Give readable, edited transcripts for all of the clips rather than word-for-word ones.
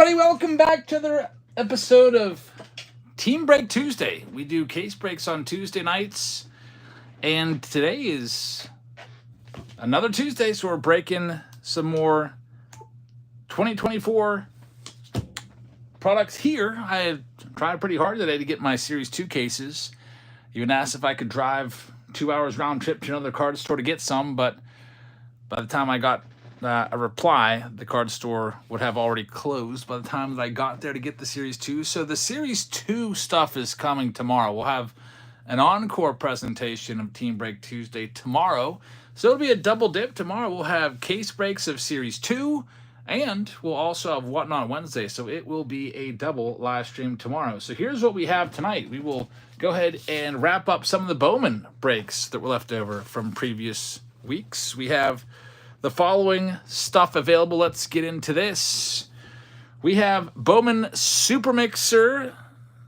everybody, welcome back to the episode of Team Break Tuesday. We do case breaks on Tuesday nights, and today is another Tuesday, so we're breaking some more 2024 products here. I tried pretty hard today to get my Series 2 cases. Even asked if I could drive 2 hours round trip to another card store to get some, but by the time I got a reply, the card store would have already closed by the time that I got there to get the Series 2. So the Series 2 stuff is coming tomorrow. We'll have an encore presentation of Team Break Tuesday tomorrow. So it'll be a double dip. Tomorrow we'll have case breaks of Series 2, and we'll also have Whatnot Wednesday. So it will be a double live stream tomorrow. So here's what we have tonight. We will go ahead and wrap up some of the Bowman breaks that were left over from previous weeks. We have the following stuff available. Let's get into this. We have Bowman Super Mixer,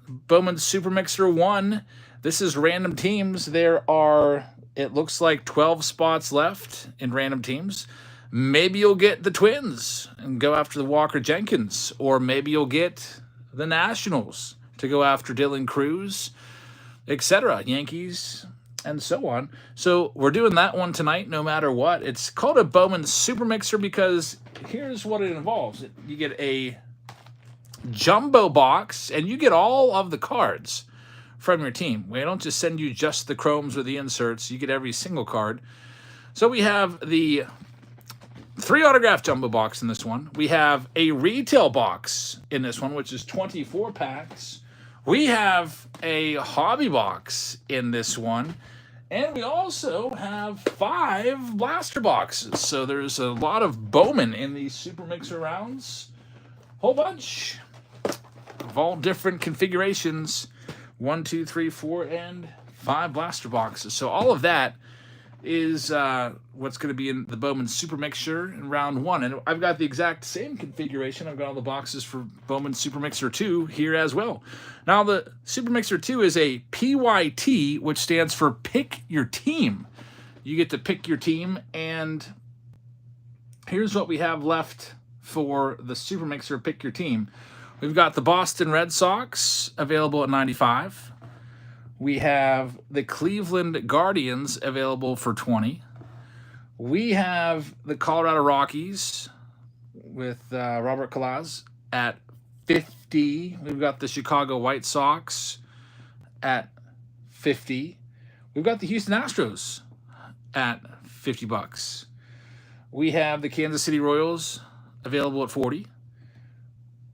Bowman Super Mixer 1. This is random teams. There are, it looks like 12 spots left in random teams. Maybe you'll get the Twins and go after the Walker Jenkins, or maybe you'll get the Nationals to go after Dylan Cruz, etc. Yankees, and so on. So we're doing that one tonight no matter what. It's called a Bowman Super Mixer because here's what it involves. You get a jumbo box, and you get all of the cards from your team. We don't just send you just the chromes or the inserts. You get every single card. So we have the 3 autograph jumbo box in this one. We have a retail box in this one, which is 24 packs. We have a hobby box in this one, and we also have 5 blaster boxes. So there's a lot of Bowman in these Super Mixer rounds. Whole bunch of all different configurations. 1, 2, 3, 4, and 5 blaster boxes. So all of that is what's going to be in the Bowman Super Mixer in round 1. And I've got the exact same configuration. I've got all the boxes for Bowman Super Mixer 2 here as well. Now, the Super Mixer 2 is a PYT, which stands for Pick Your Team. You get to pick your team, and here's what we have left for the Super Mixer Pick Your Team. We've got the Boston Red Sox available at 95. We have the Cleveland Guardians available for 20. We have the Colorado Rockies with Robert Calaz at 50. We've got the Chicago White Sox at 50. We've got the Houston Astros at $50. We have the Kansas City Royals available at 40.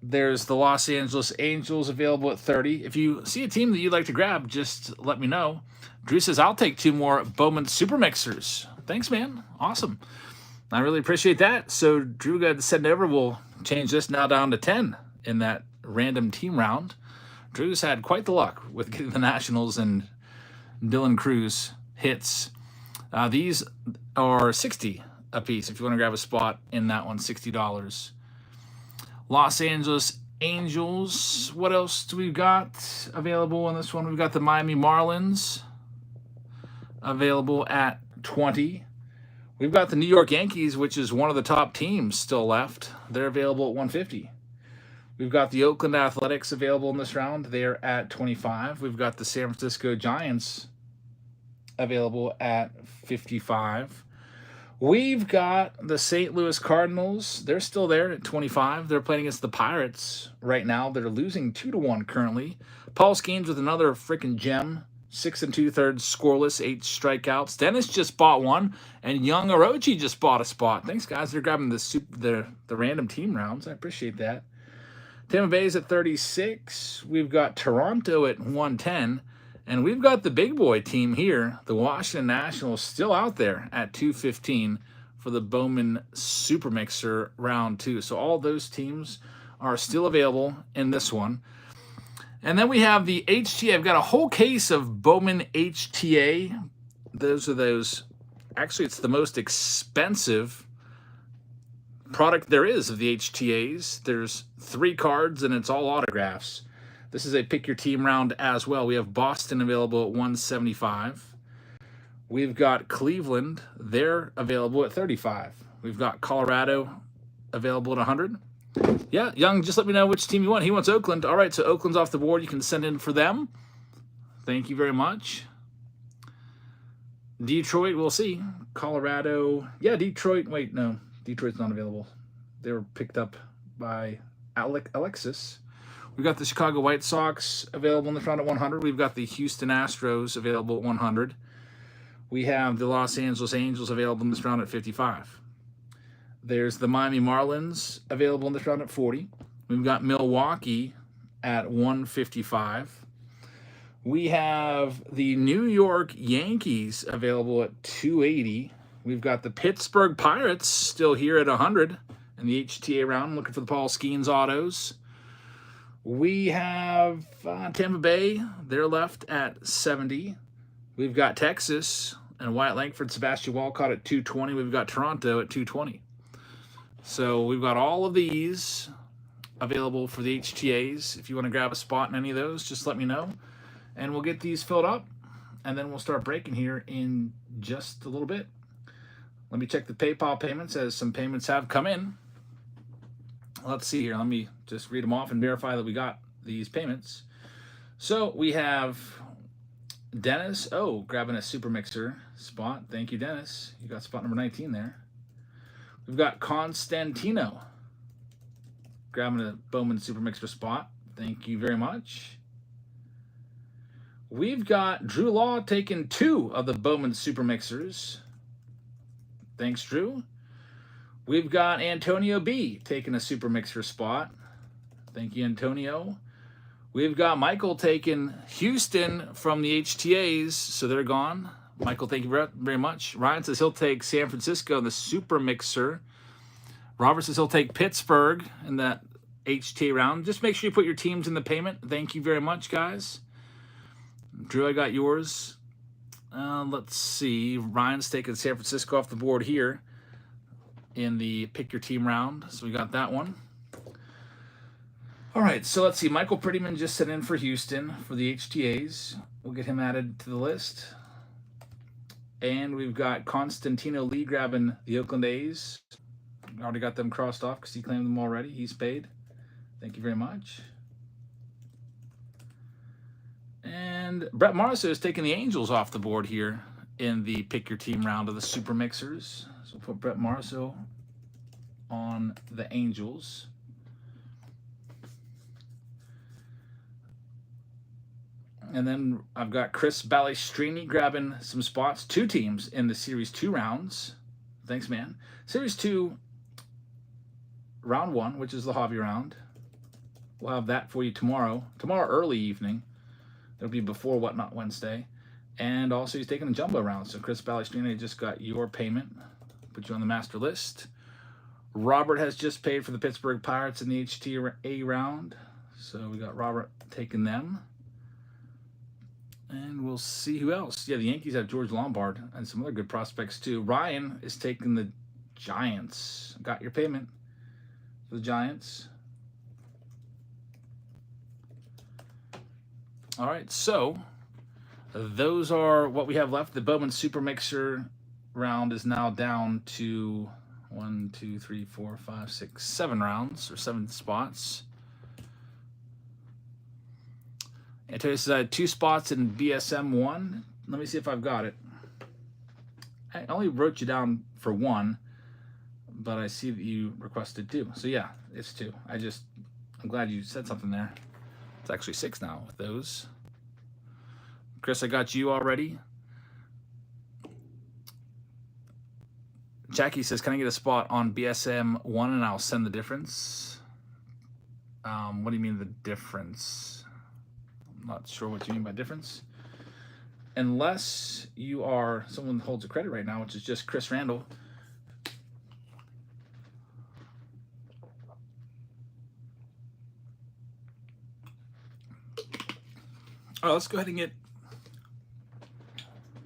There's the Los Angeles Angels available at 30. If you see a team that you'd like to grab, just let me know. Drew says, I'll take 2 more Bowman Super Mixers. Thanks, man. Awesome. I really appreciate that. So Drew got to send it over. We'll change this now down to 10 in that random team round. Drew's had quite the luck with getting the Nationals and Dylan Cruz hits. These are 60 a piece if you want to grab a spot in that one, $60. Los Angeles Angels. What else do we got available in this one? We've got the Miami Marlins available at 20. We've got the New York Yankees, which is one of the top teams still left. They're available at 150. We've got the Oakland Athletics available in this round. They're at 25. We've got the San Francisco Giants available at 55. We've got the St. Louis Cardinals. They're still there at 25. They're playing against the Pirates right now. They're losing 2-1 currently. Paul Skeens with another freaking gem. 6 2/3 scoreless, 8 strikeouts. Dennis just bought one, and Young Orochi just bought a spot. Thanks, guys. They're grabbing the random team rounds. I appreciate that. Tampa Bay's at 36. We've got Toronto at 110. And we've got the big boy team here, the Washington Nationals, still out there at 215 for the Bowman Super Mixer round 2. So all those teams are still available in this one. And then we have the HTA. I've got a whole case of Bowman HTA. Actually, it's the most expensive product there is of the HTAs. There's 3 cards, and it's all autographs. This is a pick your team round as well. We have Boston available at 175. We've got Cleveland. They're available at 35. We've got Colorado available at 100. Yeah, Young, just let me know which team you want. He wants Oakland. All right, so Oakland's off the board. You can send in for them. Thank you very much. Detroit, we'll see. Colorado, yeah, Detroit. Wait, no, Detroit's not available. They were picked up by Alexis. We've got the Chicago White Sox available in this round at 100. We've got the Houston Astros available at 100. We have the Los Angeles Angels available in this round at 55. There's the Miami Marlins available in this round at 40. We've got Milwaukee at 155. We have the New York Yankees available at 280. We've got the Pittsburgh Pirates still here at 100 in the HTA round. I'm looking for the Paul Skeens autos. We have Tampa Bay. They're left at 70. We've got Texas and Wyatt Langford, Sebastian Walcott at 220. We've got Toronto at 220. So we've got all of these available for the HTAs. If you want to grab a spot in any of those, just let me know. And we'll get these filled up, and then we'll start breaking here in just a little bit. Let me check the PayPal payments, as some payments have come in. Let's see here. Let me just read them off and verify that we got these payments. So we have Dennis, grabbing a Super Mixer spot. Thank you, Dennis. You got spot number 19 there. We've got Constantino grabbing a Bowman Super Mixer spot. Thank you very much. We've got Drew Law taking 2 of the Bowman Super Mixers. Thanks, Drew. We've got Antonio B taking a Super Mixer spot. Thank you, Antonio. We've got Michael taking Houston from the HTAs, so they're gone. Michael, thank you very much. Ryan says he'll take San Francisco in the Super Mixer. Robert says he'll take Pittsburgh in that HTA round. Just make sure you put your teams in the payment. Thank you very much, guys. Drew, I got yours. Let's see. Ryan's taking San Francisco off the board here in the pick your team round. So we got that one. All right, so let's see. Michael Prettyman just sent in for Houston for the HTAs. We'll get him added to the list. And we've got Constantino Lee grabbing the Oakland A's. Already got them crossed off because he claimed them already. He's paid. Thank you very much. And Brett Marceau is taking the Angels off the board here in the pick your team round of the Super Mixers. So we'll put Brett Marceau on the Angels. And then I've got Chris Balestrini grabbing some spots. 2 teams in the Series 2 rounds. Thanks, man. Series 2, round 1, which is the hobby round. We'll have that for you tomorrow. Tomorrow early evening. It'll be before Whatnot Wednesday. And also he's taking a jumbo round. So Chris Balestrini just got your payment. Put you on the master list. Robert has just paid for the Pittsburgh Pirates in the HTA round. So we got Robert taking them. And we'll see who else. Yeah, the Yankees have George Lombard and some other good prospects too. Ryan is taking the Giants. Got your payment for the Giants. All right, so those are what we have left. The Bowman Super Mixer round is now down to 1, 2, 3, 4, 5, 6, 7 rounds, or 7 spots. Antonio says I had 2 spots in BSM 1. Let me see if I've got it. I only wrote you down for 1, but I see that you requested 2. So yeah, it's 2. I'm glad you said something there. It's actually 6 now with those. Chris, I got you already. Jackie says, can I get a spot on BSM 1 and I'll send the difference? What do you mean the difference? I'm not sure what you mean by difference. Unless you are someone that holds a credit right now, which is just Chris Randall. All right, let's go ahead and get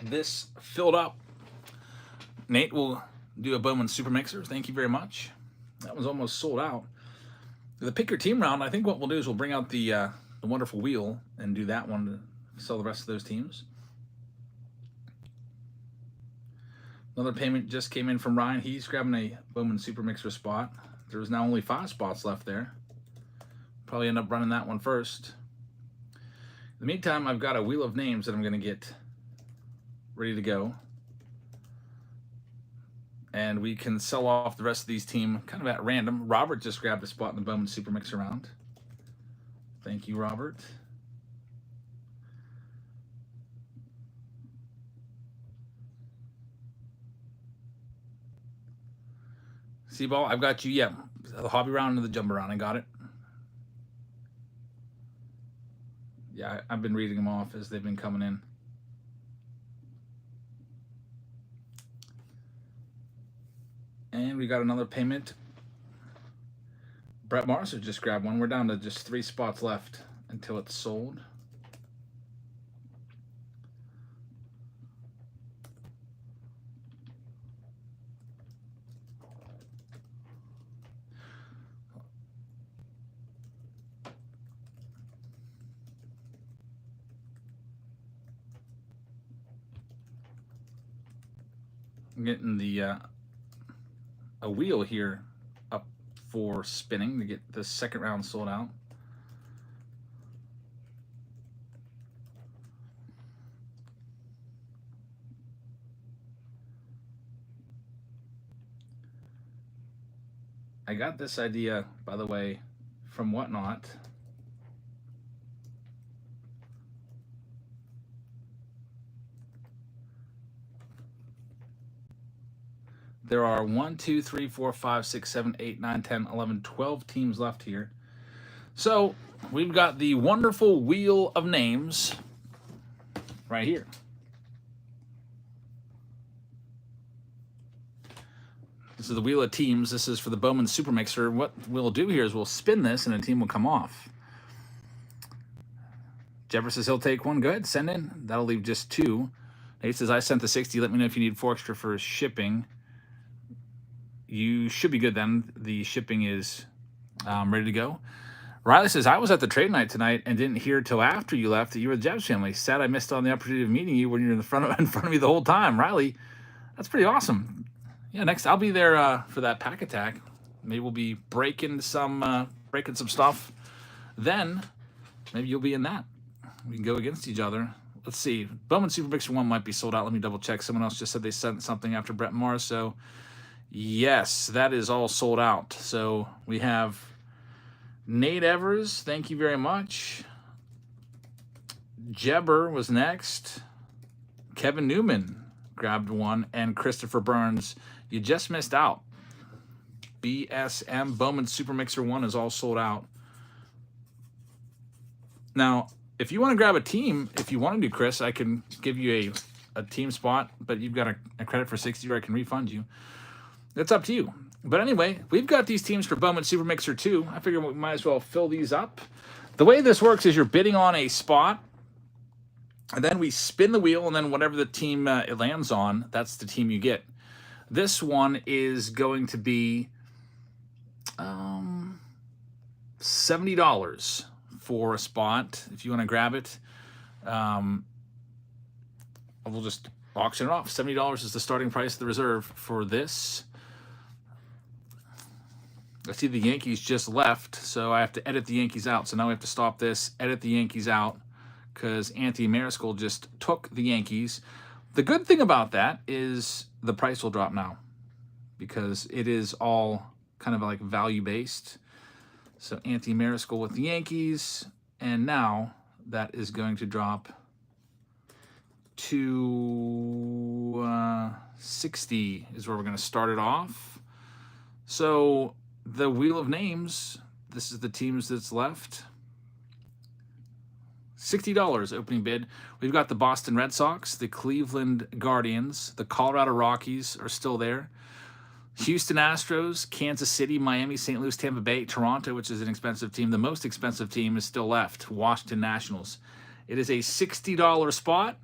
this filled up. Nate will do a Bowman Super Mixer. Thank you very much. That was almost sold out. The pick your team round, I think what we'll do is we'll bring out the wonderful wheel and do that one to sell the rest of those teams. Another payment just came in from Ryan. He's grabbing a Bowman Super Mixer spot. There's now only 5 spots left there. Probably end up running that one first. In the meantime, I've got a wheel of names that I'm going to get ready to go. And we can sell off the rest of these team kind of at random. Robert just grabbed a spot in the Bowman Super Mixer round. Thank you, Robert. C-Ball, I've got you. Yeah, the hobby round and the jumbo round. I got it. Yeah, I've been reading them off as they've been coming in. And we got another payment. Brett Marser just grabbed one. We're down to just 3 spots left until it's sold. I'm getting the a wheel here up for spinning to get the second round sold out. I got this idea, by the way, from Whatnot. There are 1, 2, 3, 4, 5, 6, 7, 8, 9, 10, 11, 12 teams left here. So we've got the wonderful wheel of names right here. This is the wheel of teams. This is for the Bowman Super Mixer. What we'll do here is we'll spin this and a team will come off. Jeffer says he'll take one. Go ahead, send in. That'll leave just 2. Nate says I sent the 60. Let me know if you need 4 extra for shipping. You should be good then. The shipping is ready to go. Riley says, I was at the trade night tonight and didn't hear till after you left that you were the Jebs family. Sad I missed on the opportunity of meeting you when you're in front of me the whole time. Riley, that's pretty awesome. Yeah, next I'll be there for that pack attack. Maybe we'll be breaking some stuff. Then maybe you'll be in that. We can go against each other. Let's see. Bowman Super Mixer 1 might be sold out. Let me double check. Someone else just said they sent something after Brett Mars. So yes, that is all sold out. So we have Nate Evers, thank you very much. Jebber was next. Kevin Newman grabbed one. And Christopher Burns, you just missed out. BSM Bowman Super Mixer 1 is all sold out. Now, if you want to grab a team, if you want to do, Chris, I can give you a team spot, but you've got a credit for 60 or I can refund you. It's up to you. But anyway, we've got these teams for Bowman Super Mixer 2. I figure we might as well fill these up. The way this works is you're bidding on a spot, and then we spin the wheel, and then whatever the team it lands on, that's the team you get. This one is going to be $70 for a spot if you want to grab it. We'll just auction it off. $70 is the starting price of the reserve for this. I see the Yankees just left, so I have to edit the Yankees out. So now we have to stop this, edit the Yankees out, because Anthony Mariscal just took the Yankees. The good thing about that is the price will drop now, because it is all kind of like value-based. So Anthony Mariscal with the Yankees, and now that is going to drop to 60 is where we're going to start it off. So the wheel of names, this is the teams that's left. $60 opening bid. We've got the Boston Red Sox, the Cleveland Guardians, the Colorado Rockies are still there. Houston Astros, Kansas City, Miami, St. Louis, Tampa Bay, Toronto, which is an expensive team. The most expensive team is still left, Washington Nationals. It is a $60 spot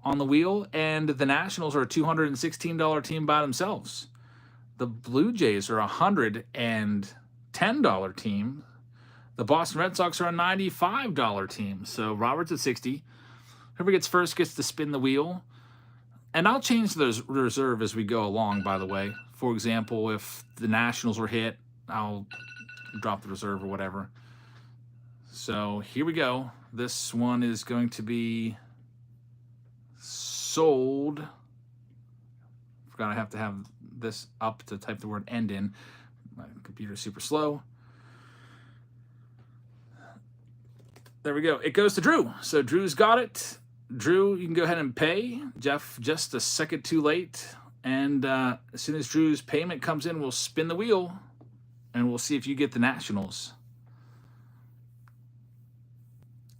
on the wheel, and the Nationals are a $216 team by themselves. The Blue Jays are a $110 team. The Boston Red Sox are a $95 team. So Robert's at 60. Whoever gets first gets to spin the wheel. And I'll change the reserve as we go along, by the way. For example, if the Nationals were hit I'll drop the reserve or whatever. So here we go. This one is going to be sold. Forgot I have to have this up to type the word end in. My computer's super slow. There we go. It goes to Drew. So Drew's got it. Drew, you can go ahead and pay. Jeff, just a second too late. And as soon as Drew's payment comes in, we'll spin the wheel and we'll see if you get the Nationals.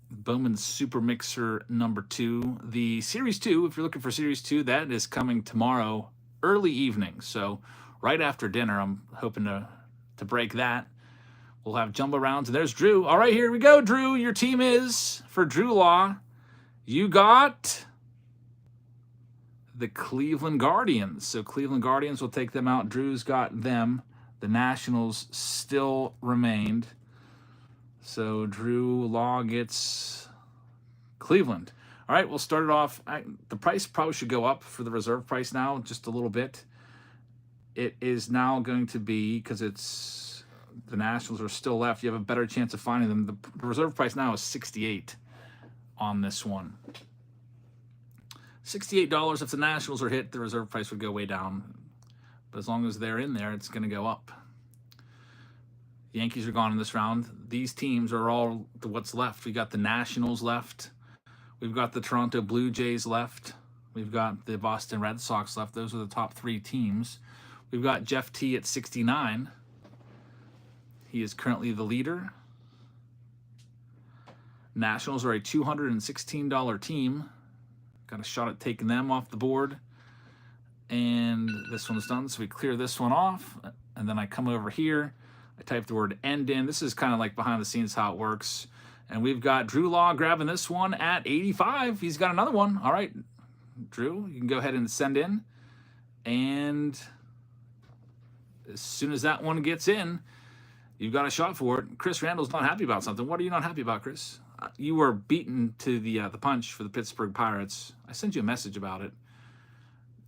Bowman Super Mixer number 2. The Series 2, if you're looking for Series 2, that is coming tomorrow early evening. So right after dinner, I'm hoping to break that. We'll have jumbo rounds. And there's Drew. All right, here we go, Drew. Your team is, for Drew Law, you got the Cleveland Guardians. So Cleveland Guardians, will take them out. Drew's got them. The Nationals still remained. So Drew Law gets Cleveland. All right, we'll start it off. The price probably should go up for the reserve price now, just a little bit. It is now going to be, because it's the Nationals are still left, you have a better chance of finding them. The reserve price now is $68 on this one. $68. If the Nationals are hit, the reserve price would go way down. But as long as they're in there, it's going to go up. The Yankees are gone in this round. These teams are all what's left. We got the Nationals left. We've got the Toronto Blue Jays left. We've got the Boston Red Sox left. Those are the top 3 teams. We've got Jeff T at 69. He is currently the leader. Nationals are a $216 team. Got a shot at taking them off the board. And this one's done, so we clear this one off. And then I come over here. I type the word end in. This is kind of like behind the scenes how it works. And we've got Drew Law grabbing this one at 85. He's got another one. All right, Drew, you can go ahead and send in. And as soon as that one gets in, you've got a shot for it. Chris Randall's not happy about something. What are you not happy about, Chris? You were beaten to the punch for the Pittsburgh Pirates. I sent you a message about it.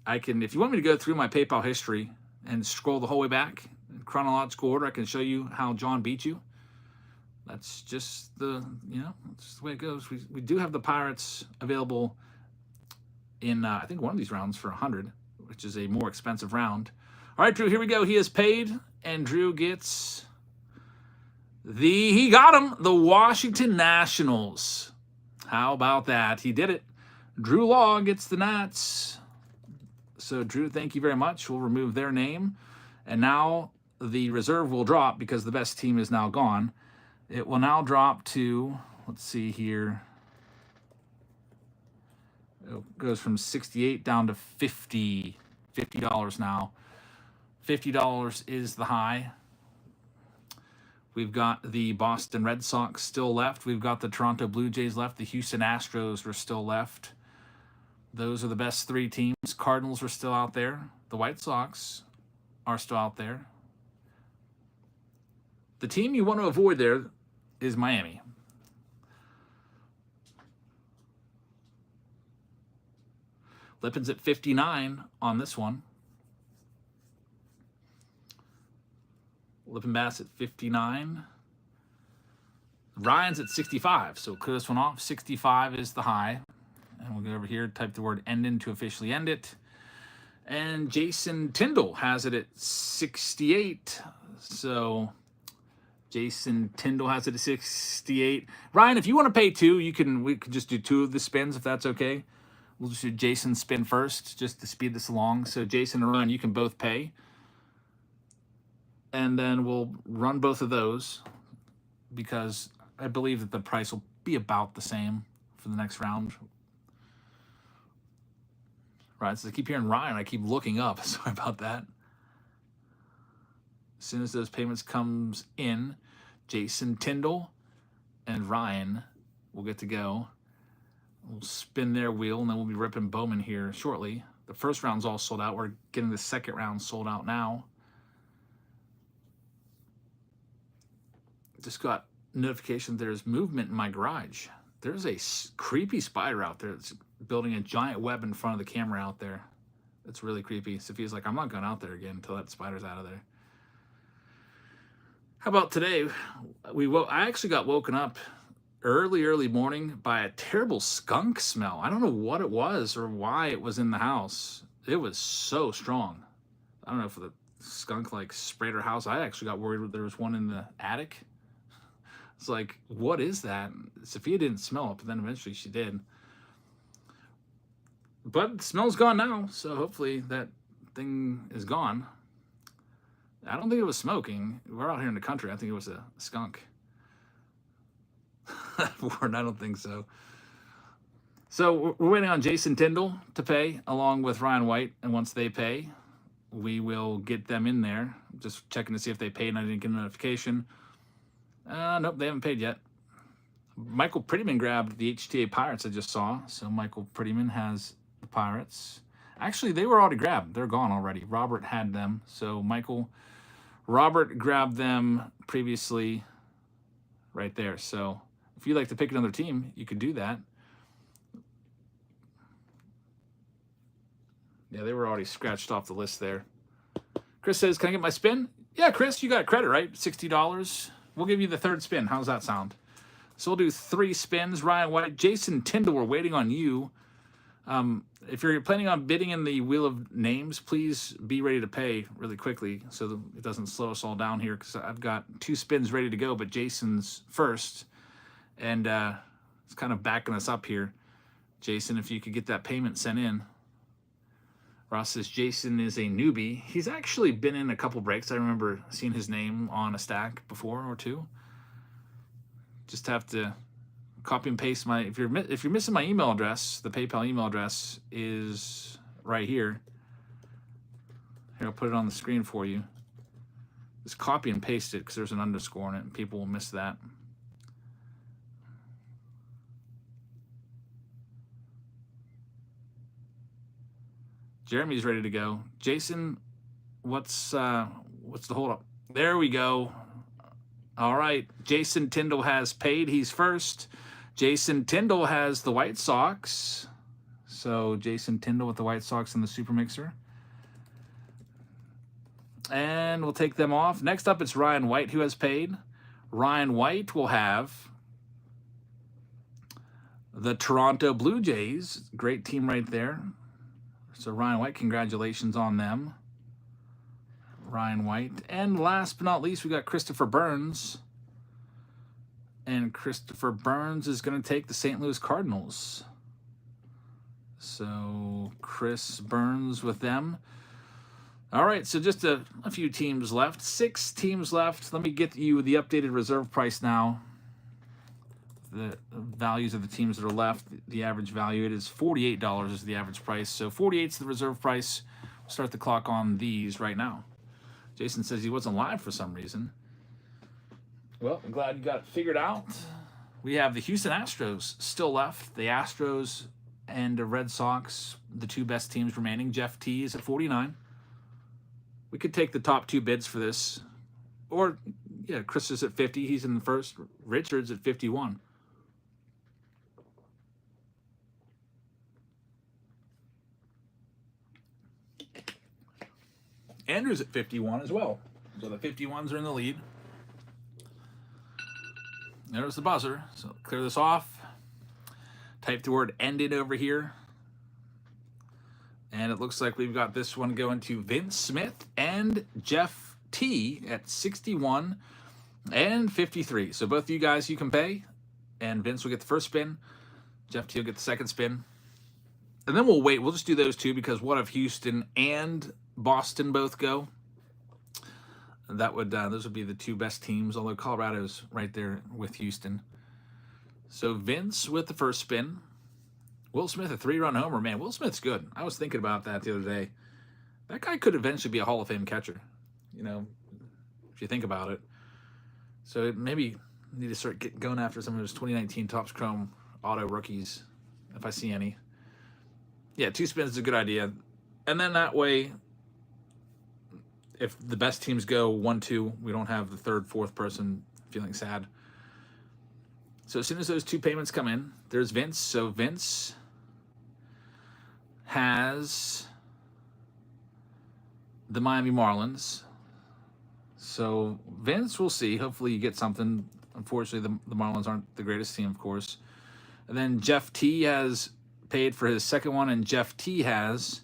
I can, if you want me to go through my PayPal history and scroll the whole way back in chronological order, I can show you how John beat you. That's just the, that's just the way it goes. We do have the Pirates available in, I think, one of these rounds for 100, which is a more expensive round. All right, Drew, here we go. He is paid, and Drew gets he got him, the Washington Nationals. How about that? He did it. Drew Law gets the Nats. So, Drew, thank you very much. We'll remove their name. And now the reserve will drop because the best team is now gone. It will now drop to, let's see here. It goes from 68 down to $50 now. $50 is the high. We've got the Boston Red Sox still left. We've got the Toronto Blue Jays left. The Houston Astros are still left. Those are the best 3 teams. Cardinals are still out there. The White Sox are still out there. The team you want to avoid there is Miami. Lipin's at 59 on this one. Lipin Bass at 59. Ryan's at 65, so clear this one off. 65 is the high. And we'll go over here, type the word end in to officially end it. And Jason Tyndall has it at 68. So Jason Tyndall has it at 68. Ryan, if you want to pay 2, we could just do 2 of the spins if that's okay. We'll just do Jason's spin first just to speed this along. So Jason and Ryan, you can both pay. And then we'll run both of those because I believe that the price will be about the same for the next round. Right, so I keep hearing Ryan. I keep looking up. Sorry about that. As soon as those payments comes in, Jason Tyndall and Ryan will get to go. We'll spin their wheel, and then we'll be ripping Bowman here shortly. The first round's all sold out. We're getting the second round sold out now. Just got notification there's movement in my garage. There's a creepy spider out there that's building a giant web in front of the camera out there. It's really creepy. Sophia's like, I'm not going out there again until that spider's out of there. How about today? I actually got woken up early morning by a terrible skunk smell. I don't know what it was or why it was in the house. It was so strong. I don't know if the skunk like sprayed our house. I actually got worried there was one in the attic. It's like, what is that? Sophia didn't smell it, but then eventually she did. But the smell's gone now, so hopefully that thing is gone. I don't think it was smoking. We're out here in the country. I think it was a skunk. Warren, I don't think so. So we're waiting on Jason Tyndall to pay along with Ryan White. And once they pay, we will get them in there. Just checking to see if they paid, and I didn't get a notification. Nope, they haven't paid yet. Michael Prettyman grabbed the HTA Pirates I just saw. So Michael Prettyman has the Pirates. Actually, they were already grabbed. They're gone already. Robert had them. So Robert grabbed them previously right there. So if you'd like to pick another team, you could do that. Yeah, they were already scratched off the list there. Chris says, can I get my spin? Yeah, Chris, you got credit, right? $60. We'll give you the third spin. How's that sound? So we'll do 3 spins. Ryan White, Jason Tyndall, we're waiting on you. If you're planning on bidding in the Wheel of Names, please be ready to pay really quickly so that it doesn't slow us all down here, because I've got 2 spins ready to go, but Jason's first. And it's kind of backing us up here. Jason, if you could get that payment sent in. Ross says Jason is a newbie. He's actually been in a couple breaks. I remember seeing his name on a stack before or two. Just have to copy and paste my. If you're missing my email address, the PayPal email address is right here. Here, I'll put it on the screen for you. Just copy and paste it because there's an underscore in it, and people will miss that. Jeremy's ready to go. Jason, what's the holdup? There we go. All right, Jason Tyndall has paid. He's first. Jason Tyndall has the White Sox. So Jason Tyndall with the White Sox in the Super Mixer. And we'll take them off. Next up, it's Ryan White who has paid. Ryan White will have the Toronto Blue Jays. Great team right there. So Ryan White, congratulations on them. Ryan White. And last but not least, we got Christopher Burns. And Christopher Burns is going to take the St. Louis Cardinals. So Chris Burns with them. All right, so just a few teams left. 6 teams left. Let me get you the updated reserve price now. The values of the teams that are left, the average value, it is $48 is the average price. So 48 is the reserve price. We'll start the clock on these right now. Jason says he wasn't live for some reason. Well, I'm glad you got it figured out. We have the Houston Astros still left. The Astros and the Red Sox, the 2 best teams remaining. Jeff T is at 49. We could take the top 2 bids for this. Or, yeah, Chris is at 50. He's in the first. Richard's at 51. Andrew's at 51 as well. So the 51s are in the lead. There's the buzzer. So clear this off. Type the word ended over here. And it looks like we've got this one going to Vince Smith and Jeff T at 61 and 53. So both of you guys, you can pay. And Vince will get the first spin. Jeff T will get the second spin. And then we'll wait. We'll just do those 2 because what if Houston and Boston both go? That would those would be the 2 best teams, although Colorado's right there with Houston. So Vince with the first spin. Will Smith, a 3-run homer. Man, Will Smith's good. I was thinking about that the other day. That guy could eventually be a Hall of Fame catcher, you know, if you think about it. So maybe need to start going after some of those 2019 Topps Chrome auto rookies, if I see any. Yeah, 2 spins is a good idea. And then that way, if the best teams go 1-2, we don't have the 3rd, 4th person feeling sad. So as soon as those 2 payments come in, there's Vince. So Vince has the Miami Marlins. So, Vince, we'll see. Hopefully you get something. Unfortunately, the Marlins aren't the greatest team, of course. And then Jeff T has paid for his second one, and Jeff T has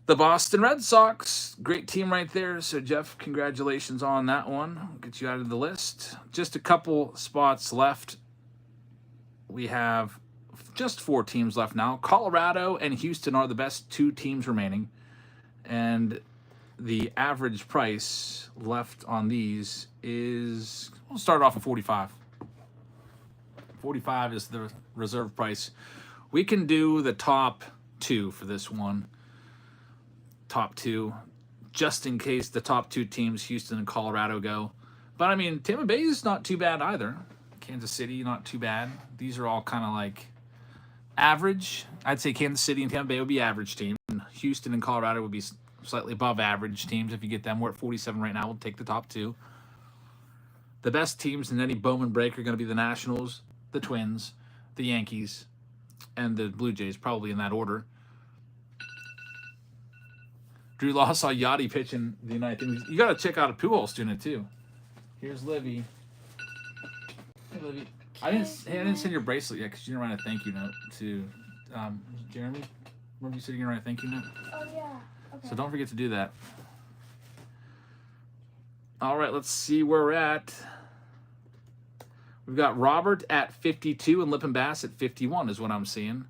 the Boston Red Sox. Great team right there. So, Jeff, congratulations on that one. I'll get you out of the list. Just a couple spots left. We have just 4 teams left now. Colorado and Houston are the best 2 teams remaining. And the average price left on these is, we'll start off at 45. 45 is the reserve price. We can do the top 2 for this one. Top 2, just in case the top 2 teams, Houston and Colorado, go. But I mean, Tampa Bay is not too bad either. Kansas City, not too bad. These are all kind of like average. I'd say Kansas City and Tampa Bay would be average teams. And Houston and Colorado would be slightly above average teams. If you get them, we're at 47 right now. We'll take the top 2. The best teams in any Bowman break are going to be the Nationals, the Twins, the Yankees, and the Blue Jays, probably in that order. Drew Law saw Yachty pitching the United Things. You got to check out a Pujols student too. Here's Livy. Hey, Livy. I didn't send your bracelet yet because you didn't write a thank you note to Jeremy. Remember you said you're going to write a thank you note? Oh, yeah. Okay. So don't forget to do that. All right, let's see where we're at. We've got Robert at 52 and Lippin Bass at 51 is what I'm seeing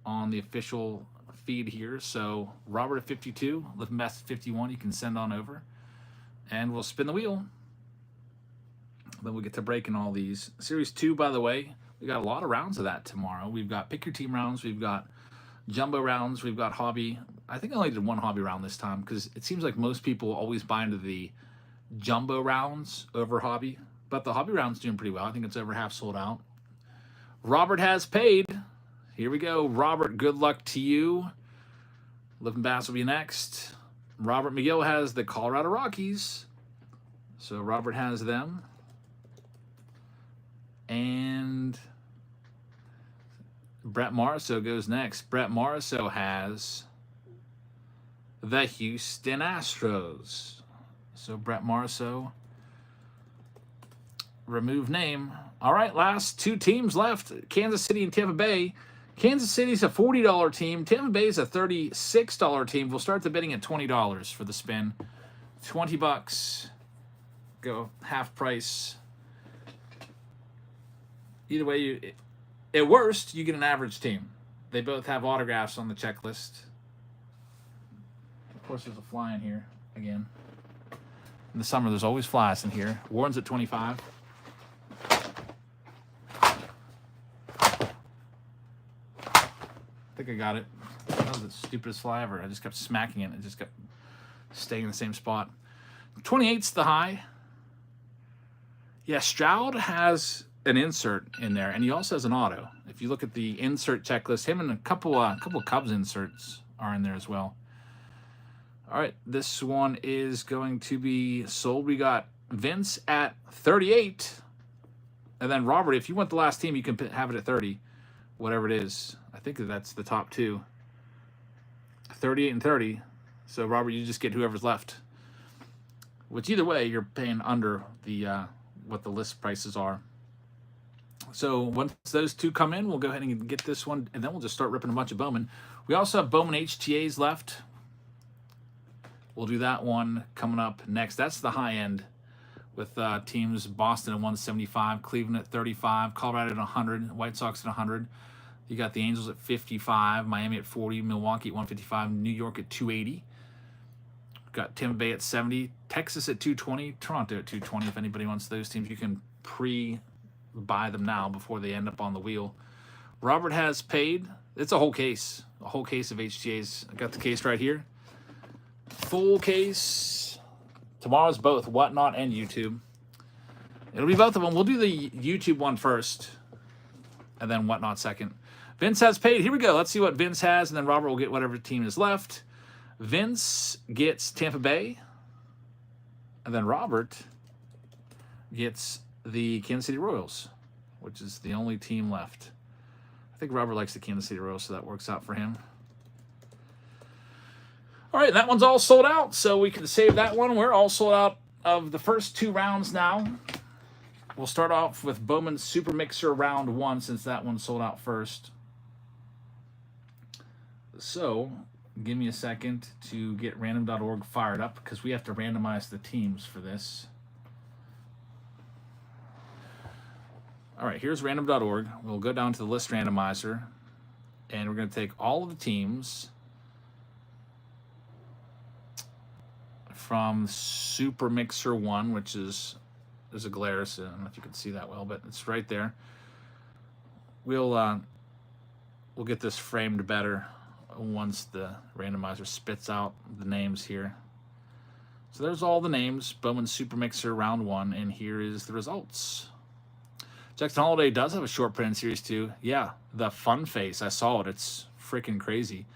on the official feed here. So Robert at 52, Lippin Bass at 51. You can send on over, and we'll spin the wheel. Then we'll get to breaking all these. Series 2, by the way, we got a lot of rounds of that tomorrow. We've got pick your team rounds. We've got jumbo rounds. We've got hobby. I think I only did 1 hobby round this time because it seems like most people always buy into the jumbo rounds over hobby. But the hobby round's doing pretty well. I think it's over half sold out. Robert has paid. Here we go. Robert, good luck to you. Lippin Bass will be next. Robert McGill has the Colorado Rockies. So Robert has them. And Brett Marceau goes next. Brett Marceau has the Houston Astros. So Brett Marceau, remove name. All right, last 2 teams left, Kansas City and Tampa Bay. Kansas City's a $40 team. Tampa Bay is a $36 team. We'll start the bidding at $20 for the spin. $20. Go half price. Either way, at worst, you get an average team. They both have autographs on the checklist. Of course, there's a fly in here again. In the summer, there's always flies in here. Warren's at 25. I think I got it. That was the stupidest fly ever. I just kept smacking it. It just kept staying in the same spot. 28's the high. Yeah, Stroud has an insert in there, and he also has an auto. If you look at the insert checklist, him and a couple Cubs inserts are in there as well. All right, this one is going to be sold. We got Vince at 38, and then Robert, if you want the last team, you can have it at 30, whatever it is. I think that's the top 2. 38 and 30. So Robert, you just get whoever's left. Which either way, you're paying under the what the list prices are. So once those 2 come in, we'll go ahead and get this one, and then we'll just start ripping a bunch of Bowman. We also have Bowman HTAs left. We'll do that one coming up next. That's the high end with teams Boston at 175, Cleveland at 35, Colorado at 100, White Sox at 100. You got the Angels at 55, Miami at 40, Milwaukee at 155, New York at 280. Got Tampa Bay at 70, Texas at 220, Toronto at 220. If anybody wants those teams, you can pre-buy them now before they end up on the wheel. Robert has paid. It's a whole case of HTAs. I got the case right here. Full case. Tomorrow's both Whatnot and YouTube. It'll be both of them. We'll do the YouTube one first, and then Whatnot second. Vince has paid. Here we go. Let's see what Vince has, and then Robert will get whatever team is left. Vince gets Tampa Bay, and then Robert gets the Kansas City Royals, which is the only team left. I think Robert likes the Kansas City Royals, so that works out for him. All right, that one's all sold out, so we can save that one. We're all sold out of the first 2 rounds now. We'll start off with Bowman Super Mixer round 1, since that one sold out first. So, give me a second to get random.org fired up, because we have to randomize the teams for this. All right, here's random.org. We'll go down to the list randomizer, and we're going to take all of the teams from Super Mixer 1, which is, there's a glare, so I don't know if you can see that well, but it's right there. We'll get this framed better once the randomizer spits out the names here. So there's all the names, Bowman Super Mixer round 1, and here is the results. Jackson Holiday does have a short print in Series 2. Yeah, the fun face. I saw it. It's freaking crazy.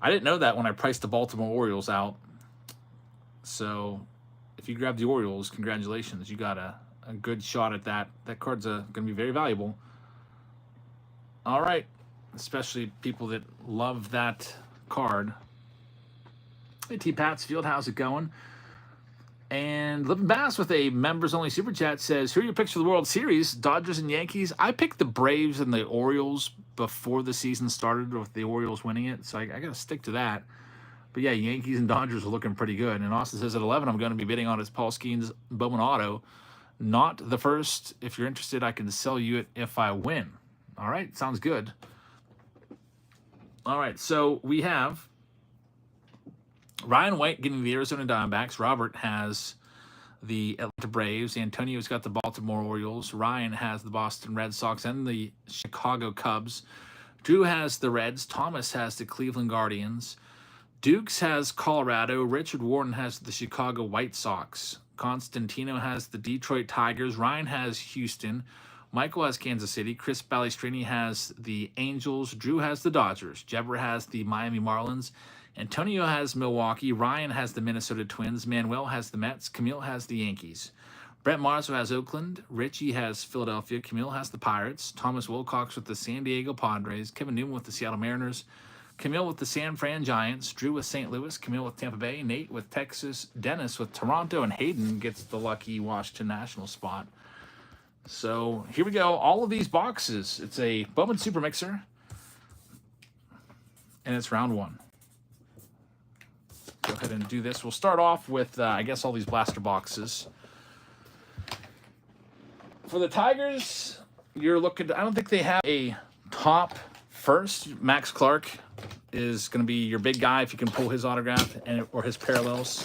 I didn't know that when I priced the Baltimore Orioles out. So if you grab the Orioles, congratulations. You got a good shot at that. That card's going to be very valuable. All right. Especially people that love that card. Hey, T. Patsfield, how's it going? And Living Bass with a members-only super chat says, who are your picks for the World Series? Dodgers and Yankees? I picked the Braves and the Orioles before the season started, with the Orioles winning it, so I got to stick to that. But yeah, Yankees and Dodgers are looking pretty good. And Austin says at 11, I'm going to be bidding on his Paul Skeens Bowman Auto. Not the first. If you're interested, I can sell you it if I win. All right, sounds good. All right, so we have Ryan White getting the Arizona Diamondbacks. Robert has the Atlanta Braves. Antonio's got the Baltimore Orioles. Ryan has the Boston Red Sox and the Chicago Cubs. Drew has the Reds. Thomas has the Cleveland Guardians. Dukes has Colorado. Richard Warren has the Chicago White Sox. Constantino has the Detroit Tigers. Ryan has Houston. Michael has Kansas City. Chris Balestrini has the Angels. Drew has the Dodgers. Jebber has the Miami Marlins. Antonio has Milwaukee. Ryan has the Minnesota Twins. Manuel has the Mets. Camille has the Yankees. Brett Marzo has Oakland. Richie has Philadelphia. Camille has the Pirates. Thomas Wilcox with the San Diego Padres. Kevin Newman with the Seattle Mariners. Camille with the San Fran Giants. Drew with St. Louis. Camille with Tampa Bay. Nate with Texas. Dennis with Toronto. And Hayden gets the lucky Washington National spot. So here we go. All of these boxes. It's a Bowman Super Mixer. And it's round 1. Go ahead and do this. We'll start off with, I guess, all these blaster boxes. For the Tigers, you're looking I don't think they have a top first. Max Clark is going to be your big guy if you can pull his autograph or his parallels.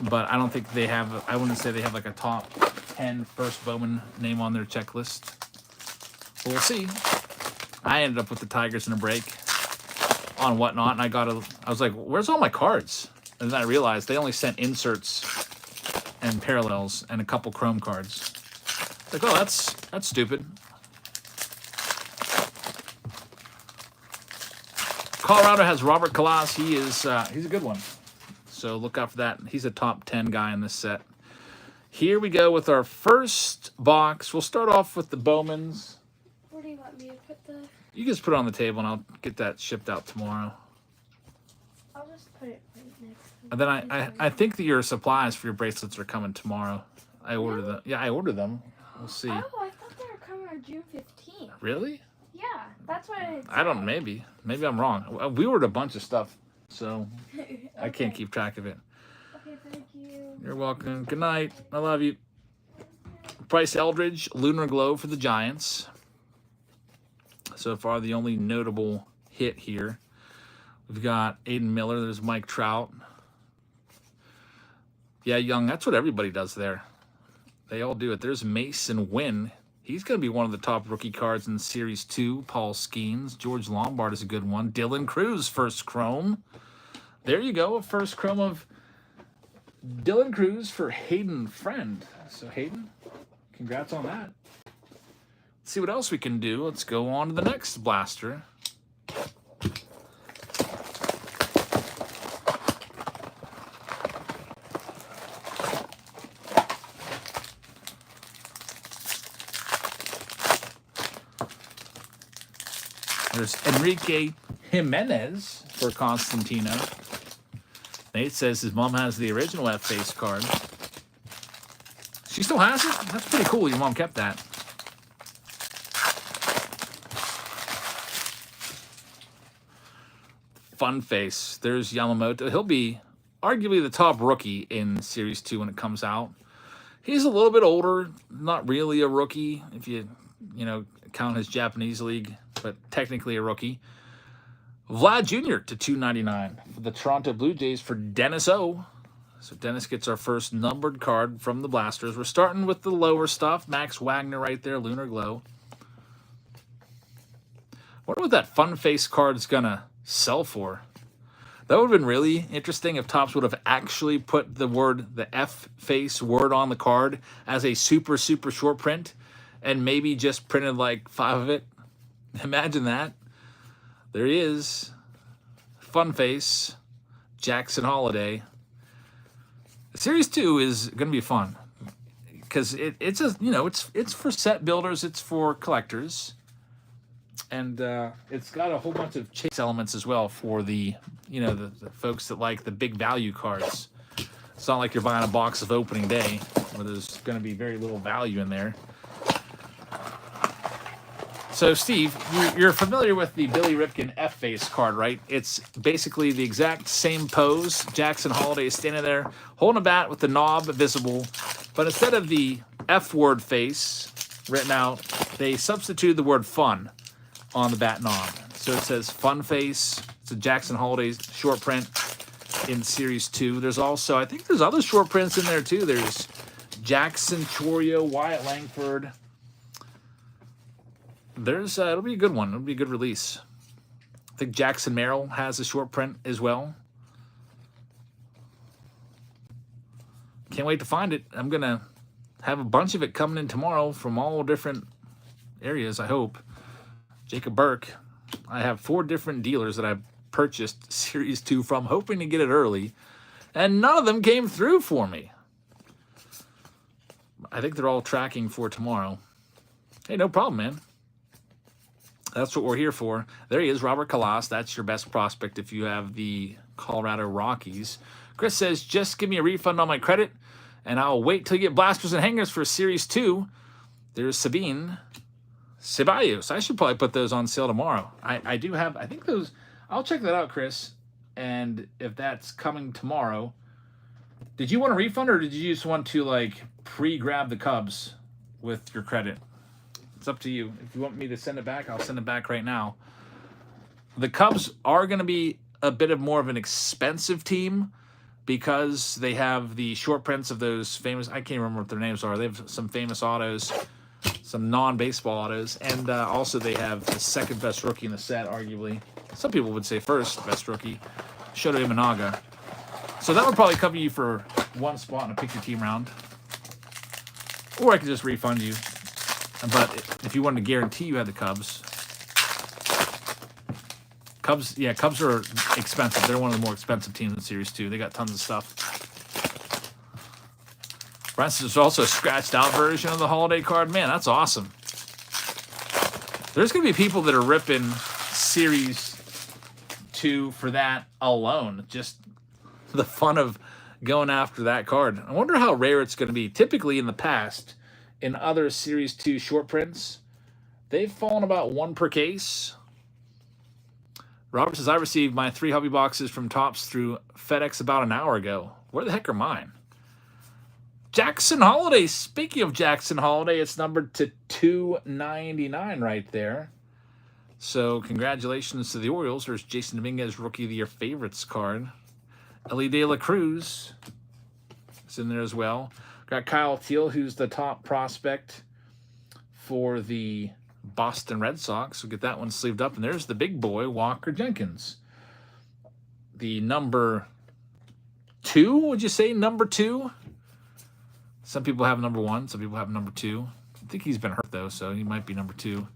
But I don't think they have, I wouldn't say they have like a top 10 first Bowman name on their checklist. But we'll see. I ended up with the Tigers in a break on Whatnot, and I was like, where's all my cards? And then I realized they only sent inserts and parallels and a couple chrome cards. Like, oh, that's stupid. Colorado has Robert Kalas. He's a good one. So look out for that. He's a top 10 guy in this set. Here we go with our first box. We'll start off with the Bowmans. Where do you want me to put the... You can just put it on the table, and I'll get that shipped out tomorrow. I'll just put it right next to And then I think that your supplies for your bracelets are coming tomorrow. I ordered them. Yeah, I ordered them. We'll see. Oh, I thought they were coming on June 15th. Really? Yeah, that's what it said. I don't. Maybe I'm wrong. We ordered a bunch of stuff, so Okay. I can't keep track of it. Okay, thank you. You're welcome. Good night. I love you. Bryce Eldridge, Lunar Glow for the Giants. So far, the only notable hit here. We've got Aiden Miller. There's Mike Trout. Yeah, Young. That's what everybody does there. They all do it. There's Mason Wynn. He's going to be one of the top rookie cards in Series 2. Paul Skeens. George Lombard is a good one. Dylan Cruz, first chrome. There you go. A first chrome of Dylan Cruz for Hayden Friend. So, Hayden, congrats on that. Let's see what else we can do. Let's go on to the next blaster. There's Enrique Jimenez for Constantino. Nate says his mom has the original F-face card. She still has it? That's pretty cool. Your mom kept that. Fun face. There's Yamamoto. He'll be arguably the top rookie in Series 2 when it comes out. He's a little bit older. Not really a rookie if you count his Japanese league, but technically a rookie. Vlad Jr. to 299 for the Toronto Blue Jays for Dennis O. So Dennis gets our first numbered card from the Blasters. We're starting with the lower stuff. Max Wagner right there, Lunar Glow. Wonder what that fun face card is going to sell for. That would have been really interesting if Topps would have actually put the F-face word on the card as a super short print and maybe just printed like 5 of it. Imagine that. There he is. Fun face. Jackson Holiday. Series 2 is going to be fun because it's for set builders, it's for collectors, and it's got a whole bunch of chase elements as well for the the folks that like the big value cards. It's not like you're buying a box of opening day where there's going to be very little value in there. So, Steve, you're familiar with the Billy Ripken F-face card, right? It's basically the exact same pose. Jackson Holiday is standing there holding a bat with the knob visible, but instead of the F-word face written out, they substituted the word fun on the bat knob. So it says fun face. It's a Jackson Holiday short print in Series 2. There's also, I think there's other short prints in there too. There's Jackson Chorio, Wyatt Langford. It'll be a good one. It'll be a good release. I think Jackson Merrill has a short print as well. Can't wait to find it. I'm going to have a bunch of it coming in tomorrow from all different areas, I hope. Jacob Burke. I have 4 different dealers that I've purchased Series 2 from, hoping to get it early, and none of them came through for me. I think they're all tracking for tomorrow. Hey, no problem, man. That's what we're here for. There he is, Robert Kalas. That's your best prospect if you have the Colorado Rockies. Chris says, just give me a refund on my credit, and I'll wait till you get blasters and hangers for Series 2. There's Sabine Ceballos. I should probably put those on sale tomorrow. I do have, I think those, I'll check that out, Chris. And if that's coming tomorrow, did you want a refund or did you just want to like pre-grab the Cubs with your credit? It's up to you. If you want me to send it back, I'll send it back right now. The Cubs are going to be a bit of more of an expensive team because they have the short prints of those famous, I can't remember what their names are. They have some famous autos, some non-baseball autos, and also they have the second best rookie in the set, arguably. Some people would say first best rookie, Shota Imanaga. So that would probably cover you for one spot in a pick your team round. Or I could just refund you. But if you wanted to guarantee you had the Cubs, Cubs are expensive. They're one of the more expensive teams in Series 2. They got tons of stuff. There's also a scratched out version of the holiday card. Man, that's awesome. There's going to be people that are ripping Series 2 for that alone. Just the fun of going after that card. I wonder how rare it's going to be. Typically in the past, in other Series 2 short prints, they've fallen about 1 per case. Robert says, I received my 3 hobby boxes from Topps through FedEx about an hour ago. Where the heck are mine? Jackson Holiday. Speaking of Jackson Holiday, it's numbered to 299 right there. So congratulations to the Orioles. There's Jason Dominguez, Rookie of the Year Favorites card. Ellie De La Cruz is in there as well. Got Kyle Teal, who's the top prospect for the Boston Red Sox. We'll get that one sleeved up. And there's the big boy, Walker Jenkins. The number 2, would you say? Number 2? Some people have number 1. Some people have number 2. I think he's been hurt, though, so he might be number 2.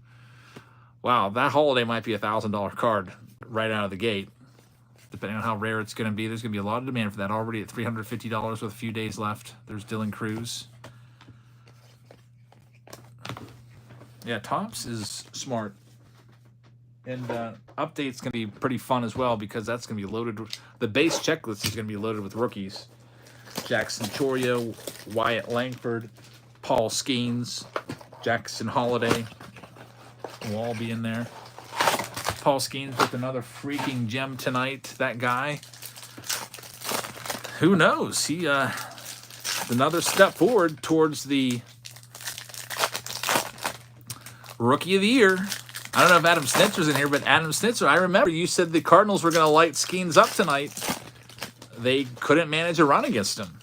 Wow, that holiday might be a $1,000 card right out of the gate. Depending on how rare it's going to be. There's going to be a lot of demand for that already at $350 with a few days left. There's Dylan Cruz. Yeah, Topps is smart. And update's going to be pretty fun as well because that's going to be loaded. The base checklist is going to be loaded with rookies. Jackson Chorio, Wyatt Langford, Paul Skeens, Jackson Holiday will all be in there. Paul Skeens with another freaking gem tonight. That guy, who knows? He another step forward towards the Rookie of the Year. I don't know if Adam Snitzer's in here, but Adam Snitzer, I remember you said the Cardinals were going to light Skeens up tonight. They couldn't manage a run against him.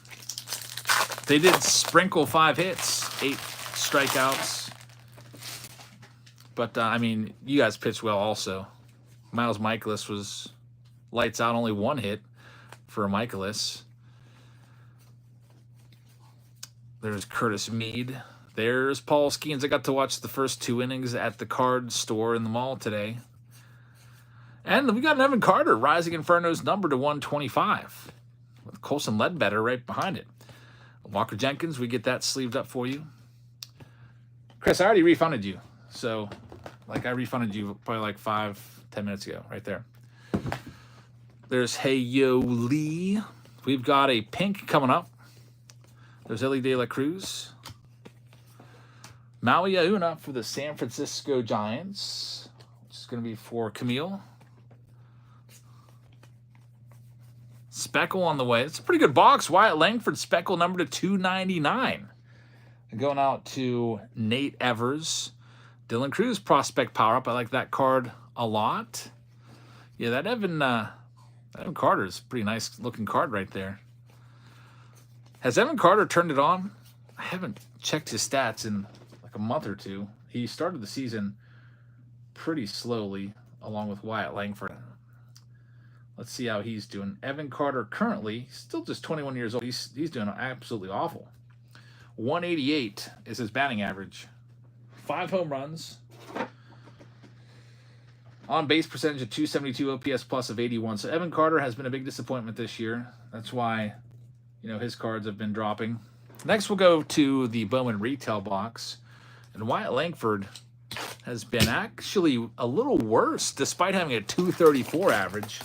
They did sprinkle 5 hits, 8 strikeouts. But, I mean, you guys pitched well also. Miles Michaelis was lights out, only 1 hit for a Michaelis. There's Curtis Mead. There's Paul Skeens. I got to watch the first 2 innings at the card store in the mall today. And we got Evan Carter, Rising Inferno's number to 125. With Colson Ledbetter right behind it. Walker Jenkins, we get that sleeved up for you. Chris, I already refunded you. So, like, I refunded you probably like 5-10 minutes ago, right there. There's Hey Yo Lee. We've got a pink coming up. There's Ellie De La Cruz. Maui Auna for the San Francisco Giants. Which is going to be for Camille. Speckle on the way. It's a pretty good box. Wyatt Langford, Speckle number to 299. And going out to Nate Evers. Dylan Cruz, Prospect Power Up. I like that card a lot. Yeah, that Evan Carter is a pretty nice looking card right there. Has Evan Carter turned it on? I haven't checked his stats in like a month or two. He started the season pretty slowly, along with Wyatt Langford. Let's see how he's doing. Evan Carter currently, still just 21 years old. He's doing absolutely awful. 188 is his batting average. 5 home runs. On base percentage of 272, OPS plus of 81. So Evan Carter has been a big disappointment this year. That's why, you know, his cards have been dropping. Next, we'll go to the Bowman retail box. And Wyatt Langford has been actually a little worse, despite having a 234 average.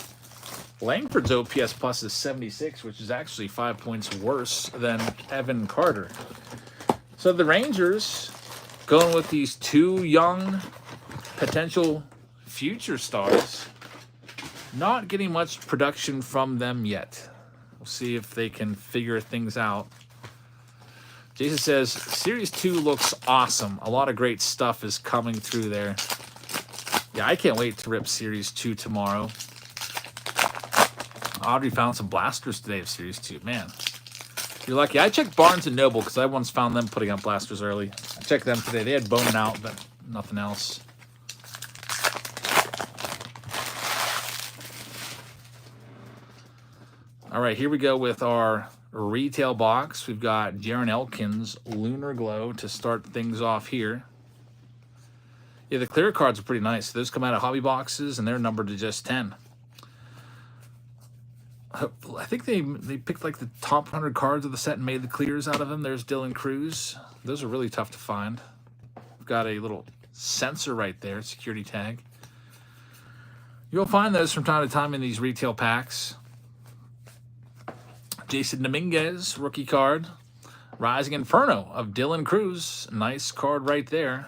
Langford's OPS plus is 76, which is actually 5 points worse than Evan Carter. So the Rangers going with these 2 young potential future stars. Not getting much production from them yet. We'll see if they can figure things out. Jason says, Series 2 looks awesome. A lot of great stuff is coming through there. Yeah, I can't wait to rip Series 2 tomorrow. Audrey found some blasters today of Series 2. Man, you're lucky. I checked Barnes & Noble because I once found them putting out blasters early. I checked them today. They had Bowman out, but nothing else. All right, here we go with our retail box. We've got Jaron Elkins, Lunar Glow to start things off here. Yeah, the clear cards are pretty nice. Those come out of hobby boxes, and they're numbered to just 10. I think they picked like the top 100 cards of the set and made the clears out of them. There's Dylan Cruz. Those are really tough to find. We've got a little sensor right there, security tag. You'll find those from time to time in these retail packs. Jason Dominguez, rookie card. Rising Inferno of Dylan Cruz. Nice card right there.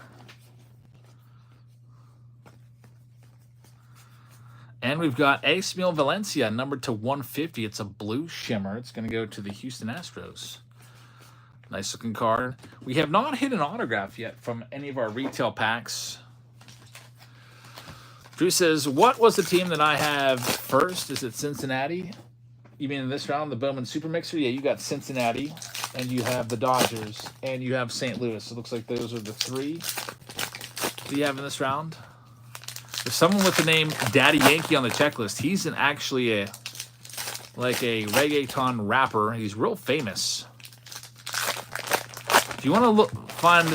And we've got Esmail Valencia, numbered to 150. It's a blue shimmer. It's going to go to the Houston Astros. Nice looking card. We have not hit an autograph yet from any of our retail packs. Drew says, what was the team that I have first? Is it Cincinnati? You mean in this round, the Bowman Super Mixer? Yeah, you got Cincinnati, and you have the Dodgers, and you have St. Louis. It looks like those are the 3 that you have in this round. There's someone with the name Daddy Yankee on the checklist. He's actually a reggaeton rapper. He's real famous. If you want to find,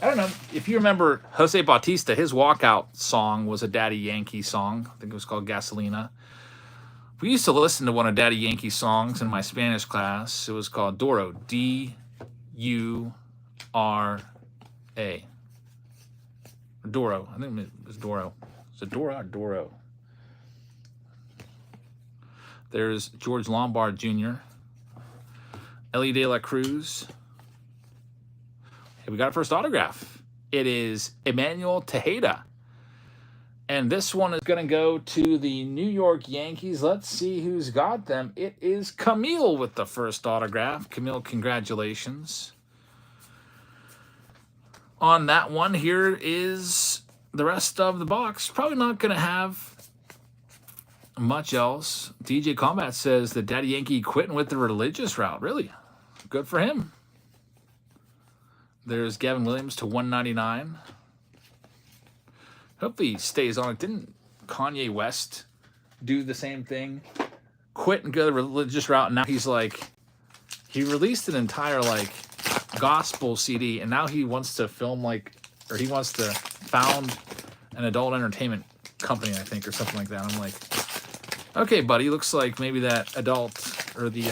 I don't know, if you remember Jose Bautista, his walkout song was a Daddy Yankee song. I think it was called Gasolina. We used to listen to one of Daddy Yankee's songs in my Spanish class. It was called Duro, D-U-R-A. Doro. I think it was Doro. Is it Doro or Doro? There's George Lombard Jr. Ellie De La Cruz. Hey, we got a first autograph. It is Emmanuel Tejeda. And this one is going to go to the New York Yankees. Let's see who's got them. It is Camille with the first autograph. Camille, congratulations. On that one, here is the rest of the box. Probably not going to have much else. DJ Combat says that Daddy Yankee quitting with the religious route. Really? Good for him. There's Gavin Williams to 199. Hopefully he stays on it. Didn't Kanye West do the same thing? Quit and go the religious route, and now he's like, he released an entire like gospel CD, and now he wants to film like, or he wants to found an adult entertainment company, I think, or something like that. I'm like, okay, buddy, looks like maybe that adult or the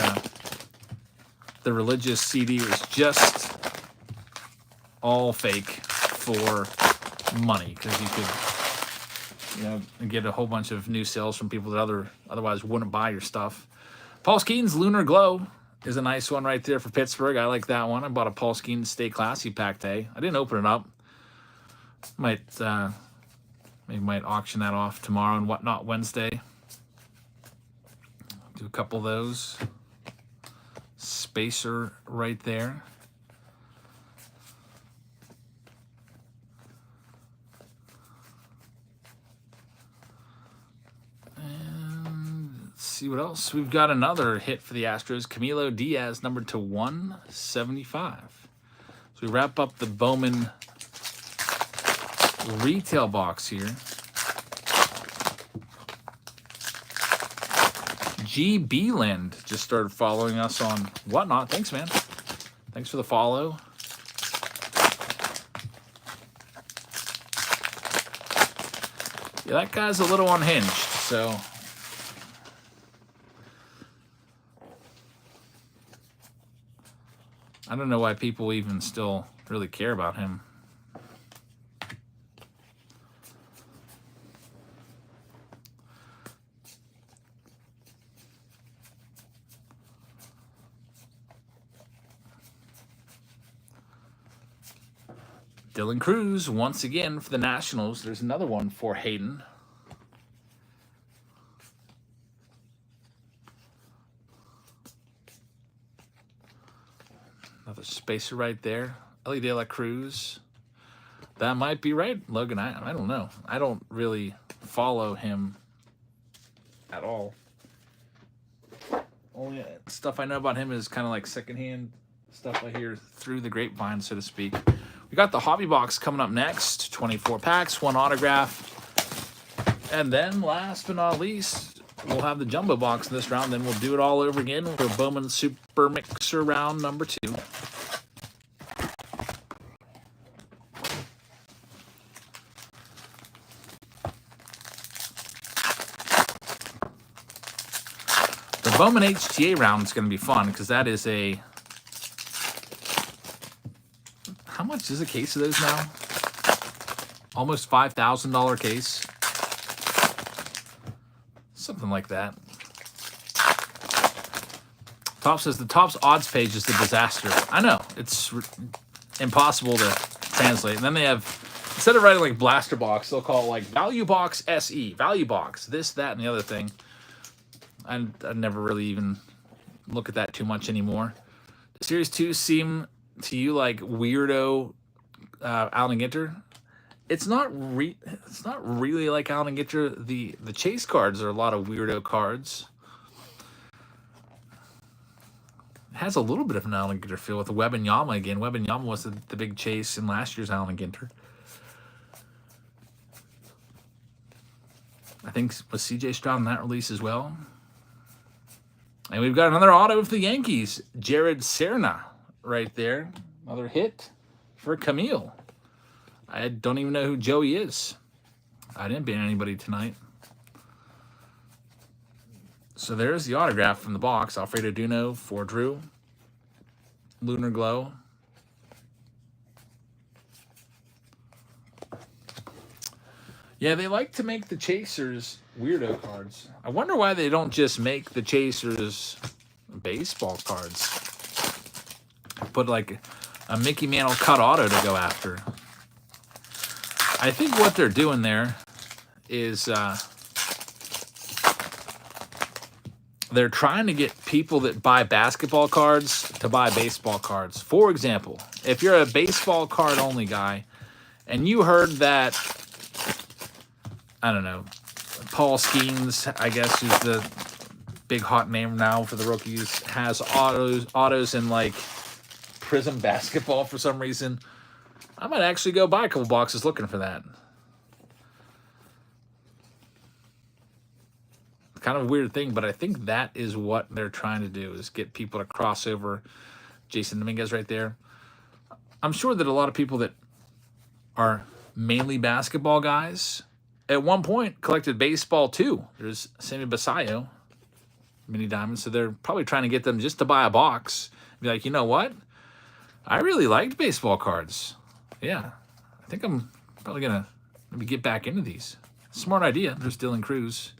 religious CD was just all fake for money, because you could, you know, get a whole bunch of new sales from people that otherwise wouldn't buy your stuff. Paul Skeens Lunar Glow is a nice one right there for Pittsburgh. I like that one. I bought a Paul Skeens Stay Classy pack day. I didn't open it up. Maybe might auction that off tomorrow and whatnot Wednesday. Do a couple of those. Spacer right there. See what else. We've got another hit for the Astros. Camilo Diaz, numbered to 175. So we wrap up the Bowman retail box here. GB Land just started following us on whatnot. Thanks, man. Thanks for the follow. Yeah, that guy's a little unhinged, so I don't know why people even still really care about him. Dylan Cruz, once again for the Nationals. There's another one for Hayden. Another spacer right there. Ellie De La Cruz. That might be right, Logan. I don't know. I don't really follow him at all. Only stuff I know about him is kind of like secondhand stuff I hear through the grapevine, so to speak. We got the hobby box coming up next. 24 packs, 1 autograph. And then last but not least, we'll have the jumbo box in this round. Then we'll do it all over again for Bowman Super Mixer round number 2. The Bowman HTA round is going to be fun because that is a... How much is a case of those now? Almost $5,000 case. Something like that. Top says the Topps odds page is the disaster. I know. It's impossible to translate. And then they have, instead of writing like Blaster Box, they'll call it like Value Box SE. Value Box. This, that, and the other thing. I never really even look at that too much anymore. Series 2 seem to you like weirdo Allen Ginter? It's not really like Allen Ginter. The chase cards are a lot of weirdo cards. It has a little bit of an Allen Ginter feel with the Webb and Yama again. Webb and Yama was the big chase in last year's Allen Ginter. I think was CJ Stroud in that release as well. And we've got another auto for the Yankees. Jared Serna right there. Another hit for Camille. I don't even know who Joey is. I didn't ban anybody tonight. So there's the autograph from the box. Alfredo Duno for Drew. Lunar Glow. Yeah, they like to make the Chasers weirdo cards. I wonder why they don't just make the Chasers baseball cards. Put like a Mickey Mantle cut auto to go after. I think what they're doing there is they're trying to get people that buy basketball cards to buy baseball cards. For example, if you're a baseball card only guy and you heard that, I don't know, Paul Skeens, I guess, who's the big hot name now for the rookies, has autos in like Prism basketball for some reason, I might actually go buy a couple boxes looking for that. Kind of a weird thing, but I think that is what they're trying to do, is get people to cross over. Jason Dominguez right there. I'm sure that a lot of people that are mainly basketball guys at one point collected baseball too. There's Sammy Basayo, mini diamonds, so they're probably trying to get them just to buy a box. Be like, you know what? I really liked baseball cards. Yeah, I think I'm probably gonna maybe get back into these. Smart idea. There's Dylan Cruz.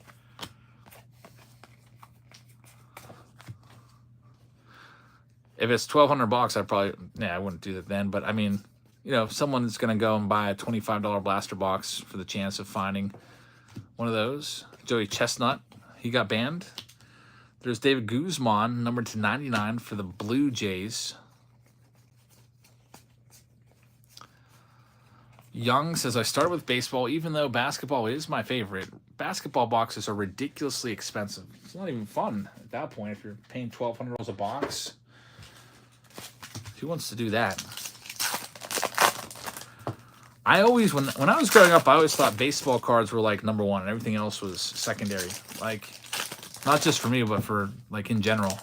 If it's $1,200, I'd probably, I wouldn't do that then. But I mean, you know, if someone's going to go and buy a $25 blaster box for the chance of finding one of those. Joey Chestnut, he got banned. There's David Guzman, numbered to 99 for the Blue Jays. Young says, I started with baseball, even though basketball is my favorite. Basketball boxes are ridiculously expensive. It's not even fun at that point if you're paying $1,200 a box. Who wants to do that? I always, when I was growing up, I always thought baseball cards were like number one and everything else was secondary. Like, not just for me, but for like in general.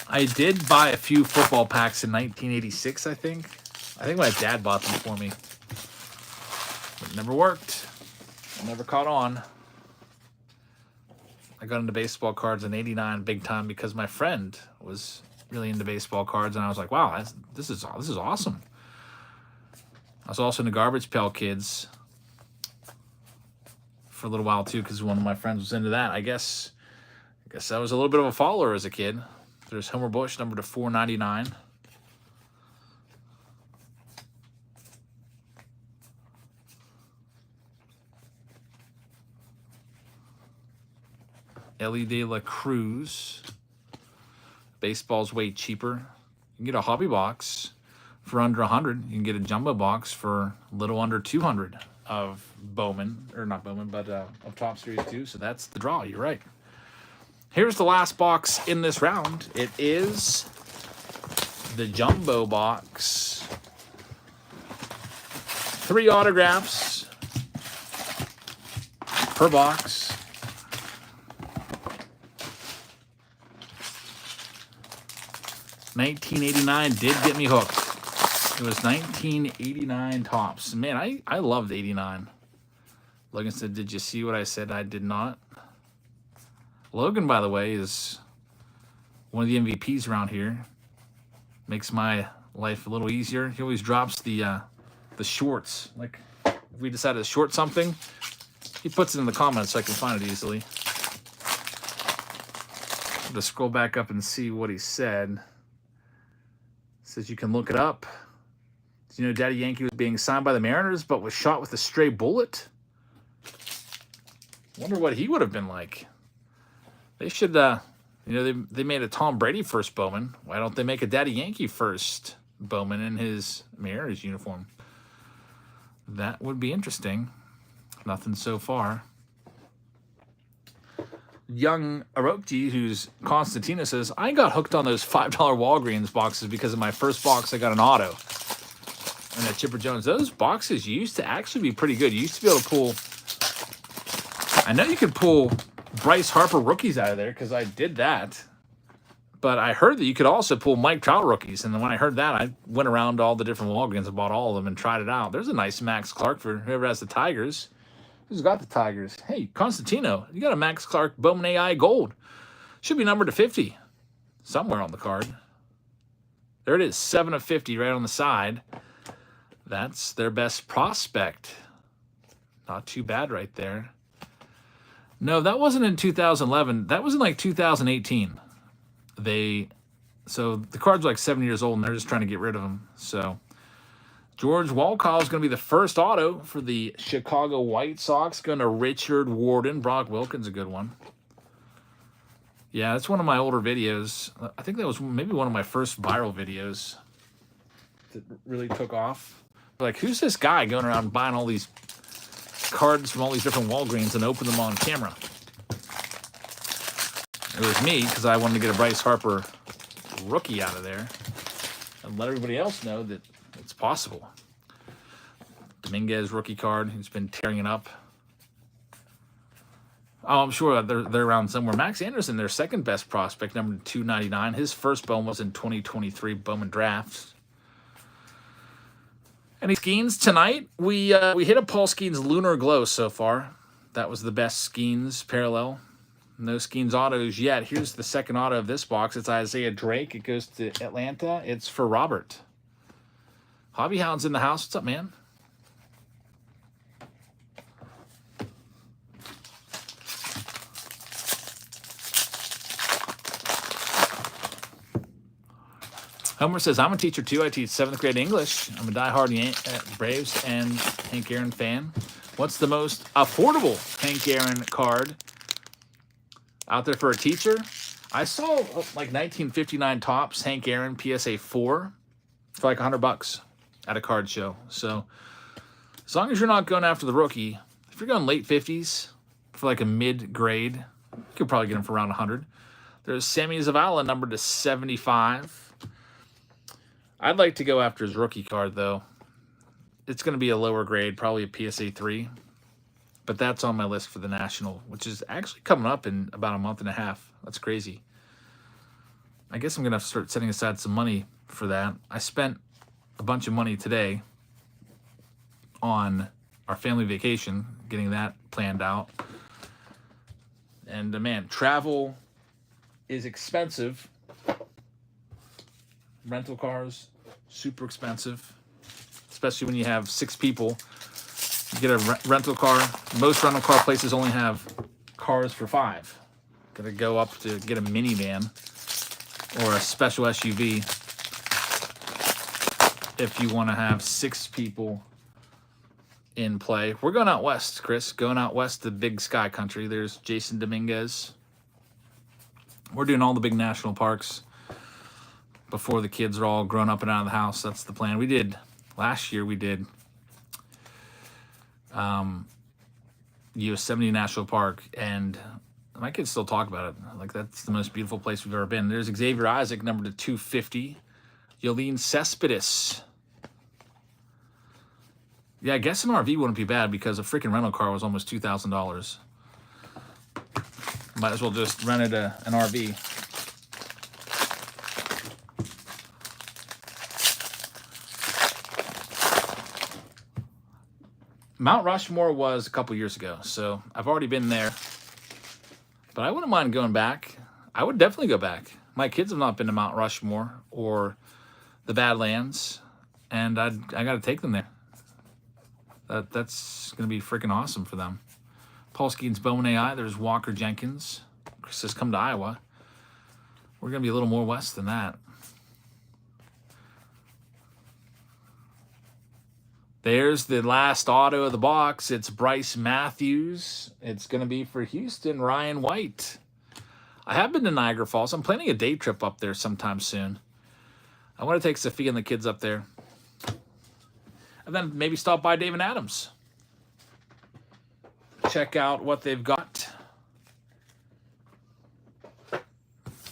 I did buy a few football packs in 1986, I think. I think my dad bought them for me. But it never worked. I never caught on. I got into baseball cards in '89 big time because my friend was really into baseball cards, and I was like, wow, this is awesome. I was also into Garbage Pail Kids for a little while too, because one of my friends was into that. I guess I was a little bit of a follower as a kid. There's Homer Bush, number to 499. Ellie De La Cruz. Baseball's way cheaper. You can get a hobby box for under 100. You can get a jumbo box for a little under 200 of Bowman, or not Bowman, but of Top Series 2. So that's the draw. You're right. Here's the last box in this round. It is the jumbo box. 3 autographs per box. $19.89 did get me hooked. It was $19.89 tops. Man, I loved 89. Logan said, did you see what I said? I did not. Logan, by the way, is one of the MVPs around here. Makes my life a little easier. He always drops the shorts. Like, if we decide to short something, he puts it in the comments so I can find it easily. I'm to scroll back up and see what he said. Says you can look it up. Did you know Daddy Yankee was being signed by the Mariners but was shot with a stray bullet? Wonder what he would have been like. They should, they made a Tom Brady first Bowman. Why don't they make a Daddy Yankee first Bowman in his Mariners uniform? That would be interesting. Nothing so far. Young Orochi, who's Constantino, says, I got hooked on those $5 Walgreens boxes because in my first box I got an auto. And at Chipper Jones, those boxes used to actually be pretty good. You used to be able to pull, I know you could pull Bryce Harper rookies out of there because I did that. But I heard that you could also pull Mike Trout rookies. And then when I heard that, I went around to all the different Walgreens and bought all of them and tried it out. There's a nice Max Clark for whoever has the Tigers. Who's got the Tigers? Hey, Constantino, you got a Max Clark Bowman AI Gold. Should be numbered to 50 somewhere on the card. There it is, 7 of 50 right on the side. That's their best prospect. Not too bad right there. No, that wasn't in 2011. That was in like 2018. So the card's like 7 years old, and they're just trying to get rid of them. So George Walcott is going to be the first auto for the Chicago White Sox. Going to Richard Warden. Brock Wilkins, a good one. Yeah, that's one of my older videos. I think that was maybe one of my first viral videos that really took off. Like, who's this guy going around buying all these cards from all these different Walgreens and open them on camera? It was me, because I wanted to get a Bryce Harper rookie out of there and let everybody else know that it's possible. Dominguez rookie card. He's been tearing it up. Oh, I'm sure they're around somewhere. Max Anderson, their second best prospect, number 299. His first Bowman was in 2023 Bowman drafts. Any Skeens tonight? We hit a Paul Skeens Lunar Glow so far. That was the best Skeens parallel. No Skeens autos yet. Here's the second auto of this box. It's Isaiah Drake. It goes to Atlanta. It's for Robert. Hobbyhound's in the house. What's up, man? Homer says, I'm a teacher too. I teach 7th grade English. I'm a diehard Braves and Hank Aaron fan. What's the most affordable Hank Aaron card out there for a teacher? I saw like 1959 Topps Hank Aaron PSA 4 for like $100 at a card show. So as long as you're not going after the rookie, if you're going late 50s for like a mid-grade, you could probably get them for around 100. There's Sammy Zavala, numbered to 75. I'd like to go after his rookie card, though. It's going to be a lower grade, probably a PSA 3. But that's on my list for the National, which is actually coming up in about a month and a half. That's crazy. I guess I'm going to have to start setting aside some money for that. I spent a bunch of money today on our family vacation, getting that planned out. And, man, travel is expensive. Rental cars, super expensive, especially when you have 6 people. You get a rental car. Most rental car places only have cars for 5. Got to go up to get a minivan or a special SUV if you want to have 6 people in play. We're going out west, Chris. Going out west to Big Sky Country. There's Jason Dominguez. We're doing all the big national parks before the kids are all grown up and out of the house. That's the plan. We did, last year we did Yosemite National Park, and my kids still talk about it. Like, that's the most beautiful place we've ever been. There's Xavier Isaac, number to 250. Yolene Cespedes. Yeah, I guess an RV wouldn't be bad because a freaking rental car was almost $2,000. Might as well just rent it an RV. Mount Rushmore was a couple years ago, so I've already been there. But I wouldn't mind going back. I would definitely go back. My kids have not been to Mount Rushmore or the Badlands, and I got to take them there. That's going to be freaking awesome for them. Paul Skeens Bowman AI. There's Walker Jenkins. Chris says, come to Iowa. We're going to be a little more west than that. There's the last auto of the box. It's Bryce Matthews. It's going to be for Houston, Ryan White. I have been to Niagara Falls. I'm planning a day trip up there sometime soon. I want to take Sophia and the kids up there. And then maybe stop by Dave and Adams. Check out what they've got.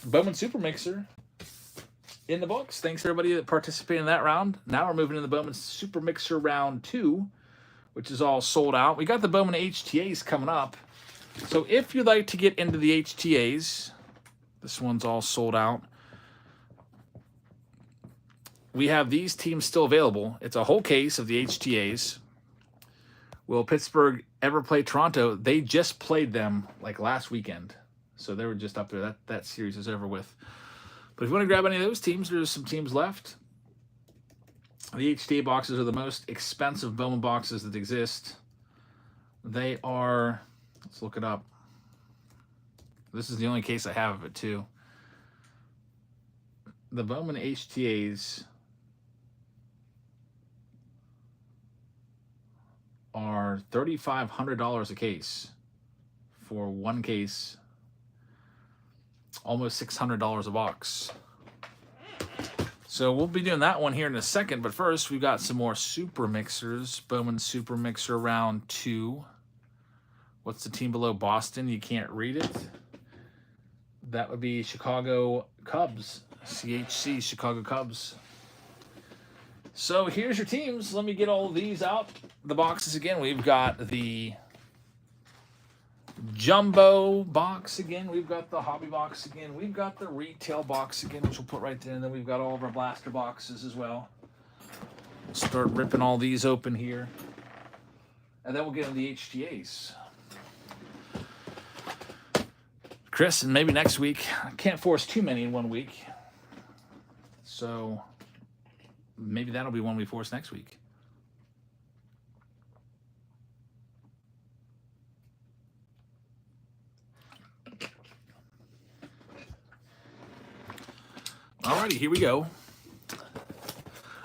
Bowman Super Mixer in the books. Thanks to everybody that participated in that round. Now we're moving to the Bowman Super Mixer round 2, which is all sold out. We got the Bowman HTAs coming up. So if you'd like to get into the HTAs, this one's all sold out. We have these teams still available. It's a whole case of the HTAs. Will Pittsburgh ever play Toronto? They just played them like last weekend. So they were just up there. That series is over with. But if you want to grab any of those teams, there's some teams left. The HTA boxes are the most expensive Bowman boxes that exist. They are, let's look it up. This is the only case I have of it too. The Bowman HTAs are $3,500 a case for one case, almost $600 a box. So we'll be doing that one here in a second, but first we've got some more Super Mixers. Bowman Super Mixer round 2. What's the team below Boston? You can't read it. That would be Chicago Cubs. CHC, Chicago Cubs. So here's your teams. Let me get all of these out. The boxes again. We've got the jumbo box again. We've got the hobby box again. We've got the retail box again, which we'll put right there. And then we've got all of our blaster boxes as well. We'll start ripping all these open here. And then we'll get into the HTAs. Chris, and maybe next week. I can't force too many in 1 week. So maybe that'll be one we force next week. Alrighty, here we go.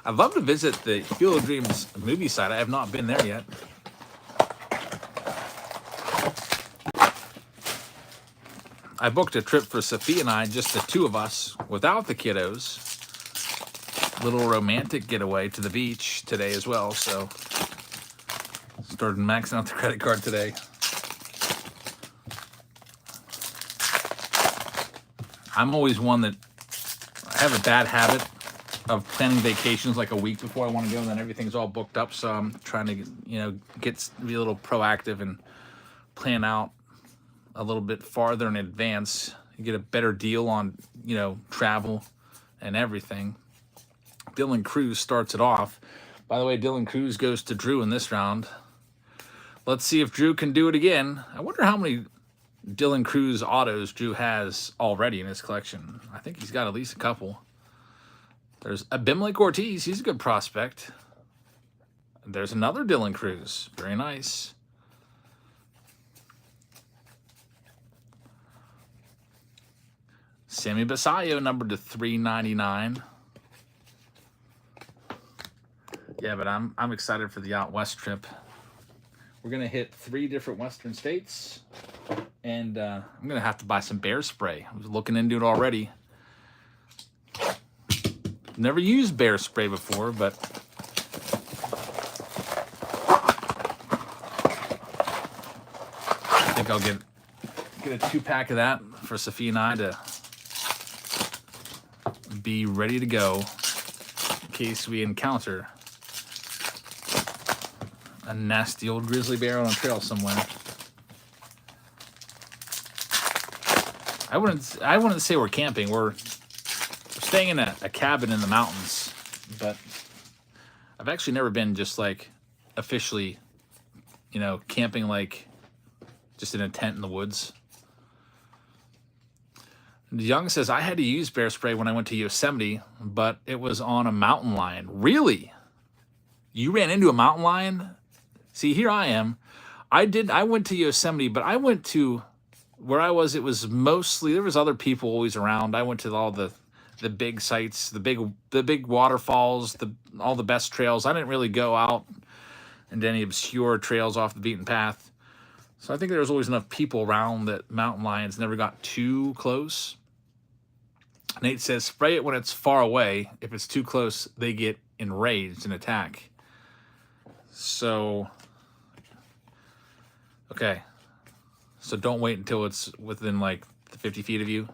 I'd love to visit the Field of Dreams movie site. I have not been there yet. I booked a trip for Sophia and I, just the two of us, without the kiddos. Little romantic getaway to the beach today as well, so started maxing out the credit card today. I'm always one that I have a bad habit of planning vacations like a week before I want to go, and then everything's all booked up, so I'm trying to, be a little proactive and plan out a little bit farther in advance. You get a better deal on, travel and everything. Dylan Cruz starts it off. By the way, Dylan Cruz goes to Drew in this round. Let's see if Drew can do it again. I wonder how many Dylan Cruz autos Drew has already in his collection. I think he's got at least a couple. There's Abimelec Ortiz. He's a good prospect. There's another Dylan Cruz. Very nice. Sammy Basayo, numbered to 399. Yeah, but I'm excited for the out west trip. We're gonna hit 3 different western states, and I'm gonna have to buy some bear spray. I was looking into it already. Never used bear spray before, but I think I'll get a 2-pack of that for Sophia and I to be ready to go in case we encounter a nasty old grizzly bear on a trail somewhere. I wouldn't say we're camping. We're staying in a cabin in the mountains, but I've actually never been just like officially, camping like just in a tent in the woods. Young says, I had to use bear spray when I went to Yosemite, but it was on a mountain lion. Really? You ran into a mountain lion? See, here I am. I went to Yosemite, but I went to where I was, it was mostly, there was other people always around. I went to all the big sites, the big waterfalls, all the best trails. I didn't really go out into any obscure trails off the beaten path. So I think there was always enough people around that mountain lions never got too close. Nate says, spray it when it's far away. If it's too close, they get enraged and attack. So, okay. So don't wait until it's within like 50 feet of you.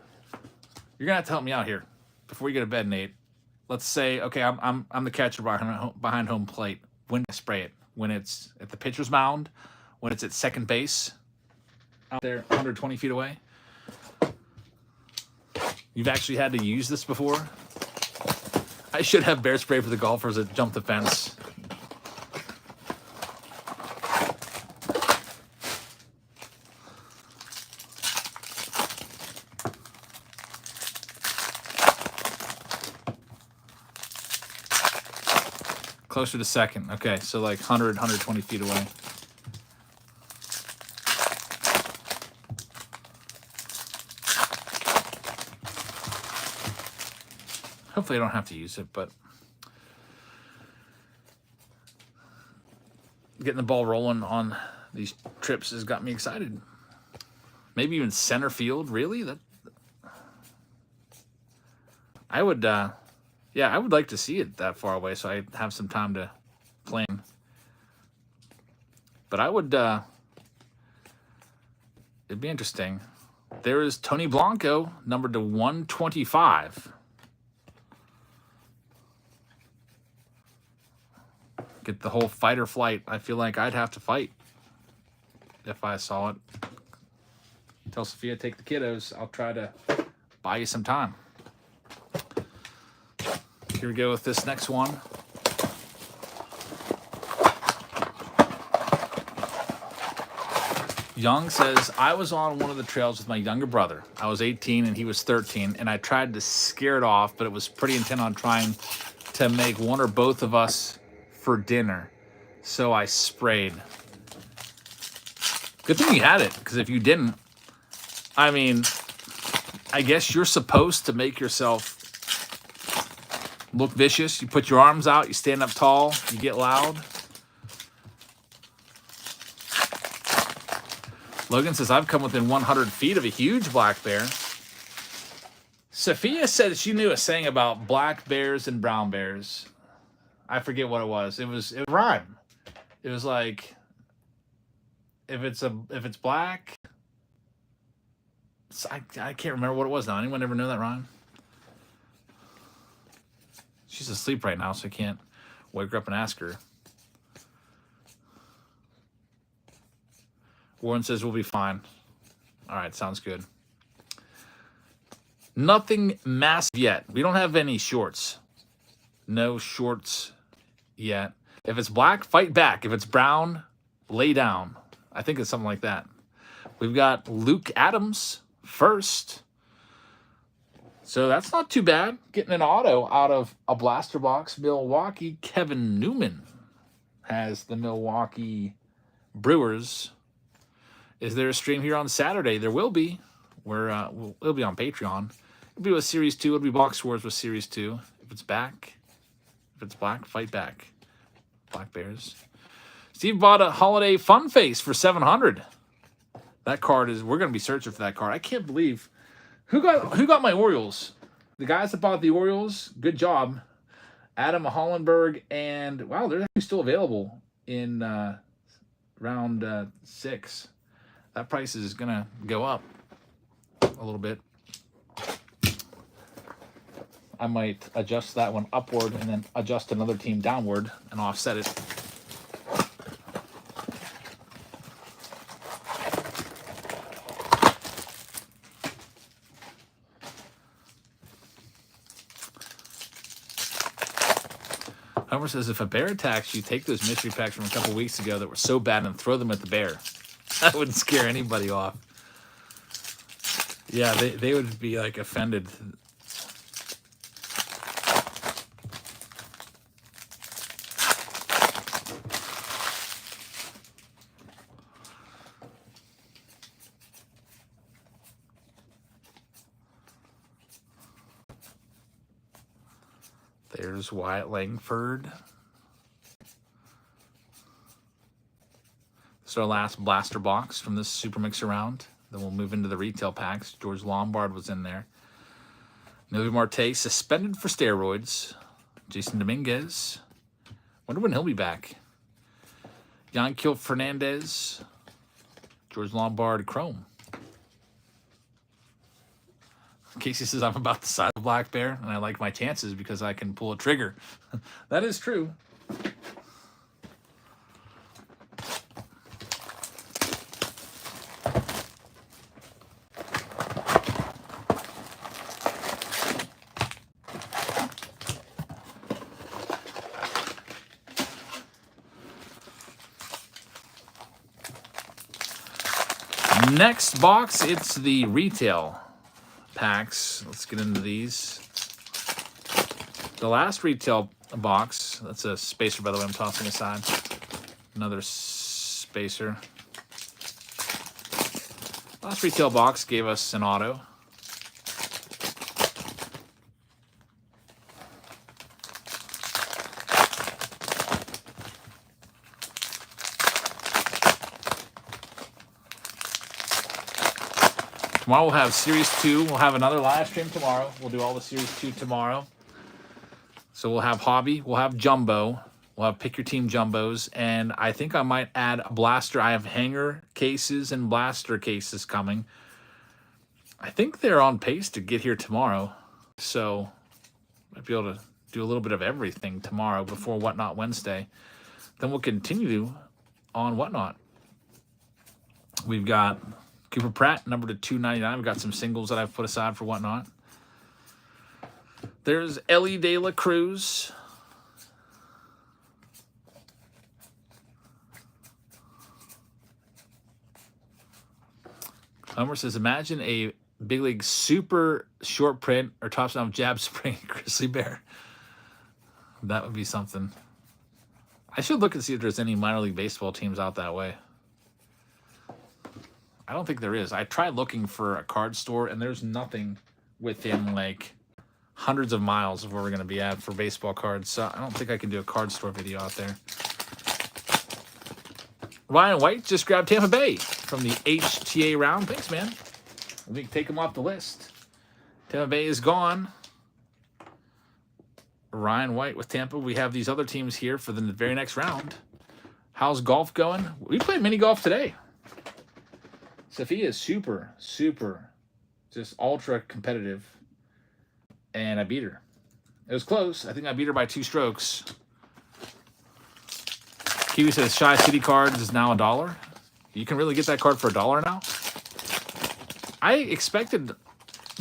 You're gonna have to help me out here before you go to bed, Nate. Let's say, okay, I'm the catcher behind home plate. When I spray it, when it's at the pitcher's mound, when it's at second base, out there 120 feet away. You've actually had to use this before. I should have bear spray for the golfers that jump the fence. Closer to second. Okay, so like 100, 120 feet away. Hopefully I don't have to use it, but getting the ball rolling on these trips has got me excited. Maybe even center field, really? I would, yeah, I would like to see it that far away so I have some time to plan. But I would, it'd be interesting. There is Tony Blanco, numbered to 125. Get the whole fight or flight. I feel like I'd have to fight if I saw it. Tell Sophia, take the kiddos. I'll try to buy you some time. Here we go with this next one. Young says, I was on one of the trails with my younger brother. I was 18 and he was 13, and I tried to scare it off, but it was pretty intent on trying to make one or both of us for dinner. So I sprayed. Good thing you had it, because if you didn't, I mean, I guess you're supposed to make yourself look vicious. You put your arms out, you stand up tall, you get loud. Logan says, I've come within 100 feet of a huge black bear. Sophia said she knew a saying about black bears and brown bears. I forget what it was. It was rhyme. It was like, if it's black, I can't remember what it was now. Anyone ever know that rhyme? She's asleep right now, so I can't wake her up and ask her. Warren says we'll be fine. All right, sounds good. Nothing massive yet. We don't have any shorts. No shorts yet. If it's black, fight back. If it's brown, lay down. I think it's something like that. We've got Luke Adams first. So that's not too bad. Getting an auto out of a blaster box. Milwaukee. Kevin Newman has the Milwaukee Brewers. Is there a stream here on Saturday? There will be. We'll be on Patreon. It'll be with Series 2. It'll be Box Wars with Series 2. If it's back, if it's black, fight back. Black Bears. Steve bought a Holiday Fun Face for $700. That card is. We're gonna be searching for that card. I can't believe who got my Orioles. The guys that bought the Orioles. Good job, Adam Hollenberg, and wow, they're actually still available in round 6. That price is gonna go up a little bit. I might adjust that one upward and then adjust another team downward and offset it. Homer says, if a bear attacks you, take those mystery packs from a couple weeks ago that were so bad and throw them at the bear. That wouldn't scare anybody off. Yeah, they would be like offended. There's Wyatt Langford. This is our last blaster box from this Super Mixer round. Then we'll move into the retail packs. George Lombard was in there. Novi Marte suspended for steroids. Jason Dominguez. Wonder when he'll be back. Yanquiel Fernandez. George Lombard Chrome. Casey says, I'm about the size of Black Bear, and I like my chances because I can pull a trigger. That is true. Next box, it's the retail packs. Let's get into these. The last retail box. That's a spacer, by the way, I'm tossing aside. Another spacer. Last retail box gave us an auto. Tomorrow we'll have Series 2. We'll have another live stream tomorrow. We'll do all the Series 2 tomorrow. So we'll have Hobby. We'll have Jumbo. We'll have Pick Your Team Jumbos. And I think I might add a blaster. I have hanger cases and blaster cases coming. I think they're on pace to get here tomorrow. So might be able to do a little bit of everything tomorrow before Whatnot Wednesday. Then we'll continue on Whatnot. We've got Cooper Pratt, number to 299. We've got some singles that I've put aside for Whatnot. There's Ellie De La Cruz. Homer says, imagine a big league super short print or tops down jab spring grizzly bear. That would be something. I should look and see if there's any minor league baseball teams out that way. I don't think there is. I tried looking for a card store, and there's nothing within like hundreds of miles of where we're going to be at for baseball cards. So I don't think I can do a card store video out there. Ryan White just grabbed Tampa Bay from the HTA round. Thanks, man. We can take them off the list. Tampa Bay is gone. Ryan White with Tampa. We have these other teams here for the very next round. How's golf going? We played mini golf today. Sophia is super, just ultra competitive. And I beat her. It was close. I think I beat her by 2 strokes. Kiwi says Shy City cards is now $1. You can really get that card for $1 now. I expected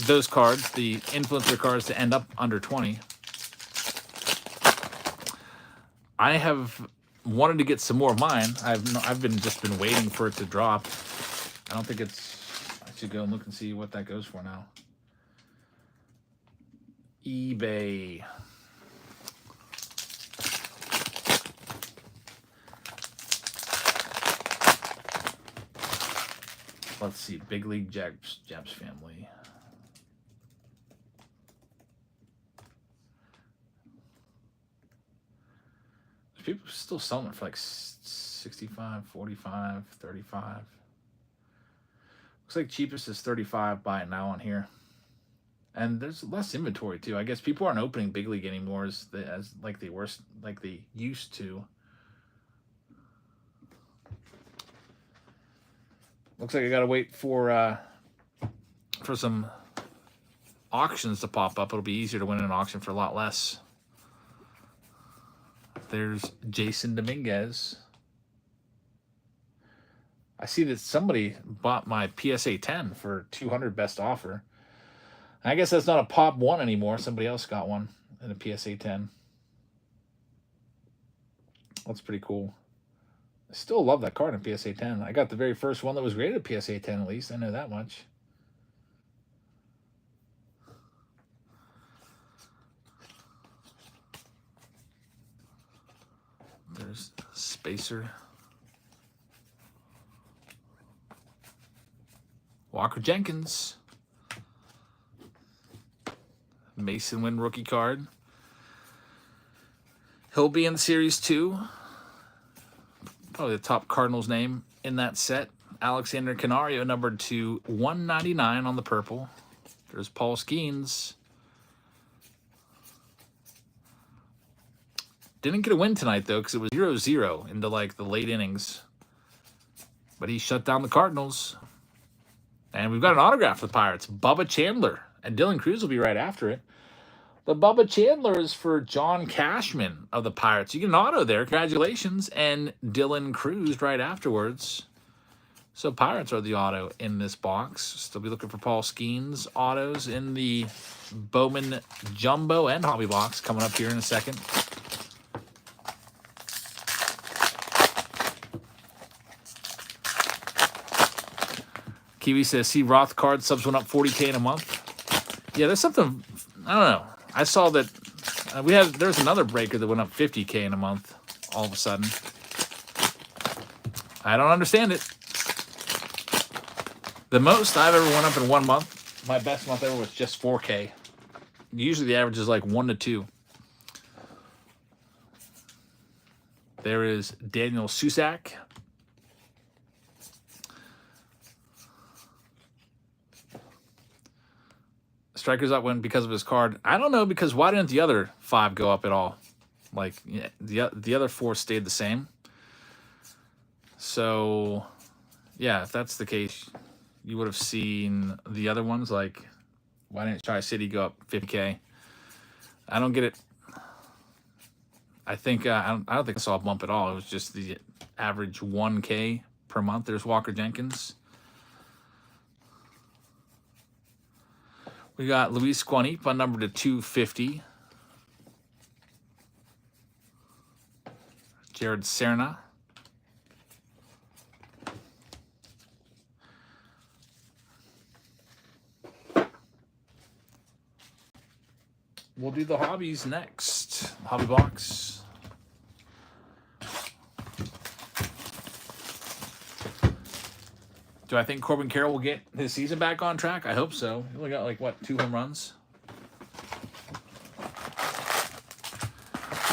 those cards, the influencer cards, to end up under 20. I have wanted to get some more of mine. I've just been waiting for it to drop. I don't think it's. I should go and look and see what that goes for now. eBay. Let's see. Big League Jabs family. There's people still selling it for like 65, 45, 35. Looks like cheapest is 35. Buy it now on here. And there's less inventory too. I guess people aren't opening Big League anymore as like they used to. Looks like I gotta wait for some auctions to pop up. It'll be easier to win an auction for a lot less. There's Jason Dominguez. I see that somebody bought my PSA 10 for $200 best offer. I guess that's not a Pop 1 anymore. Somebody else got one in a PSA 10. That's pretty cool. I still love that card in PSA 10. I got the very first one that was graded PSA 10 at least. I know that much. There's Spacer. Walker Jenkins. Mason Wynn rookie card. He'll be in Series 2. Probably the top Cardinals name in that set. Alexander Canario, numbered to 199 on the purple. There's Paul Skeens. Didn't get a win tonight, though, because it was 0-0 into, like, the late innings. But he shut down the Cardinals. And we've got an autograph for the Pirates. Bubba Chandler. And Dylan Cruz will be right after it. But Bubba Chandler is for John Cashman of the Pirates. You get an auto there. Congratulations. And Dylan Cruz right afterwards. So Pirates are the auto in this box. Still be looking for Paul Skeens autos in the Bowman Jumbo and Hobby box coming up here in a second. Kiwi says, see Roth card subs went up 40K in a month. Yeah, there's something, I don't know. I saw that There's another breaker that went up 50K in a month all of a sudden. I don't understand it. The most I've ever went up in 1 month, my best month ever was just 4K. Usually the average is like 1 to 2. There is Daniel Susak. Strikers up went because of his card. I don't know, because why didn't the other 5 go up at all? Like, yeah, the other 4 stayed the same. So, yeah, if that's the case, you would have seen the other ones. Like, why didn't Tri-City go up 50K? I don't get it. I think I don't think I saw a bump at all. It was just the average 1K per month. There's Walker Jenkins. We got Luis Guanipa, number to 250. Jared Serna. We'll do the hobbies next. Hobby box. Do I think Corbin Carroll will get his season back on track? I hope so. He only got like, what, 2 home runs?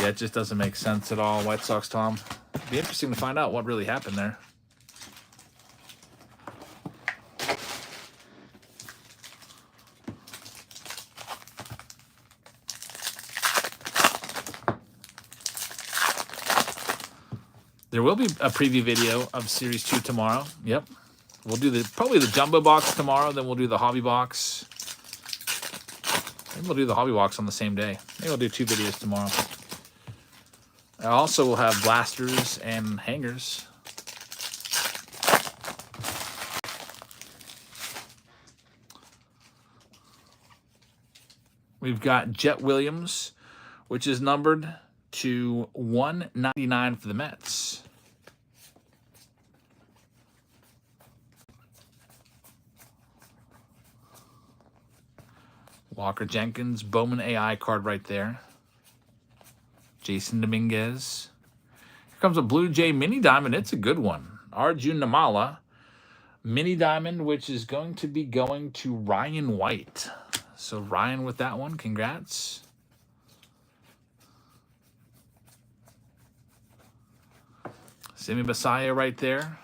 Yeah, it just doesn't make sense at all. White Sox, Tom. It'd be interesting to find out what really happened there. There will be a preview video of Series 2 tomorrow. Yep. We'll do probably the jumbo box tomorrow, then we'll do the hobby box. Maybe we'll do the hobby box on the same day. Maybe we'll do 2 videos tomorrow. I also will have blasters and hangers. We've got Jet Williams, which is numbered to 199 for the Mets. Walker Jenkins, Bowman AI card right there. Jason Dominguez. Here comes a Blue Jay Mini Diamond. It's a good one. Arjun Namala. Mini Diamond, which is going to be going to Ryan White. So Ryan with that one. Congrats. Sammy Messiah right there.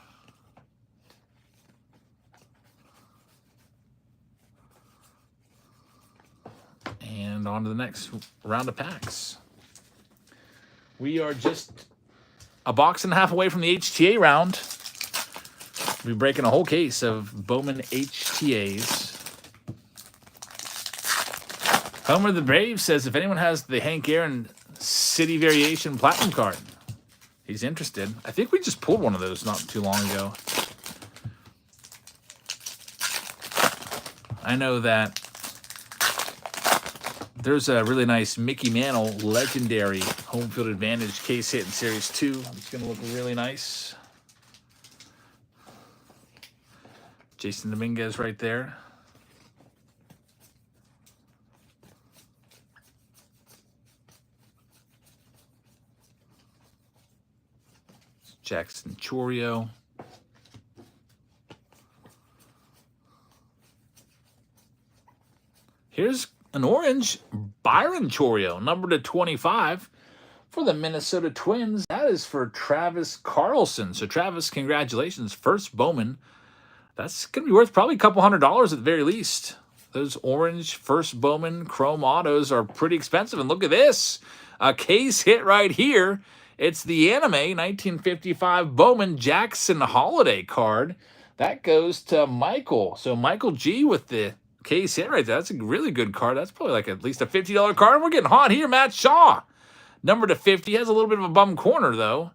And on to the next round of packs. We are just a box and a half away from the HTA round. We'll be breaking a whole case of Bowman HTAs. Homer the Brave says, if anyone has the Hank Aaron City Variation Platinum card, he's interested. I think we just pulled one of those not too long ago. I know that there's a really nice Mickey Mantle Legendary Home Field Advantage case hit in Series 2. It's going to look really nice. Jason Dominguez right there. Jackson Chorio. Here's an orange Byron Chorio, number to 25 for the Minnesota Twins. That is for Travis Carlson. So Travis, congratulations. First Bowman. That's going to be worth probably a couple $100 at the very least. Those orange first Bowman chrome autos are pretty expensive. And look at this. A case hit right here. It's the anime 1955 Bowman Jackson Holiday card. That goes to Michael. So Michael G with the case hit right there. That's a really good card. That's probably like at least a $50 card. We're getting hot here. Matt Shaw, number to 50. Has a little bit of a bum corner, though.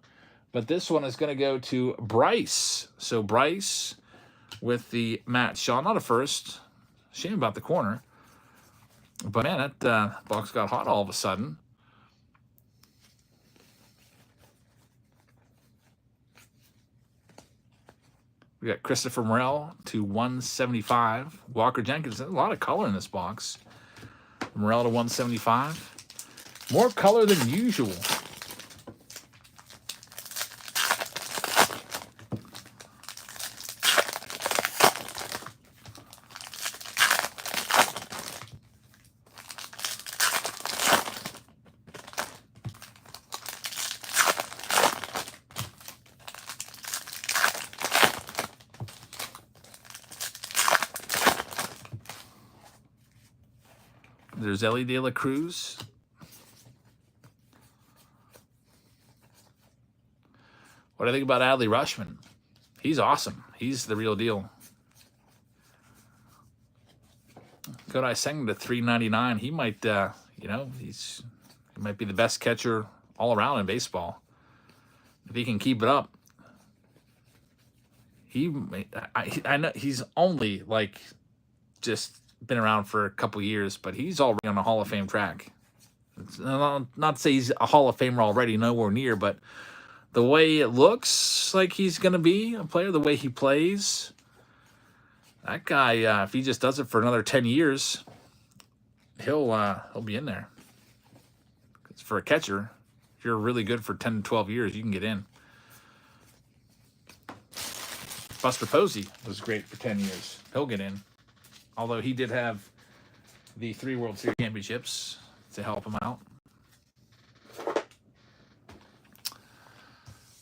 But this one is going to go to Bryce. So Bryce with the Matt Shaw. Not a first. Shame about the corner. But, man, that box got hot all of a sudden. We got Christopher Morel to 175. Walker Jenkins. There's a lot of color in this box. Morel to 175. More color than usual. There's Ellie De La Cruz. What do I think about Adley Rushman? He's awesome. He's the real deal. Kodai Senga to 399. He might, you know, he might be the best catcher all around in baseball if he can keep it up. I know he's only like just been around for a couple years, but he's already on a Hall of Fame track. Not to say he's a Hall of Famer already, nowhere near, but the way it looks like he's going to be a player, the way he plays, that guy, if he just does it for another 10 years, he'll be in there. 'Cause for a catcher, if you're really good for 10 to 12 years, you can get in. Buster Posey was great for 10 years. He'll get in. Although he did have the 3 World Series championships to help him out.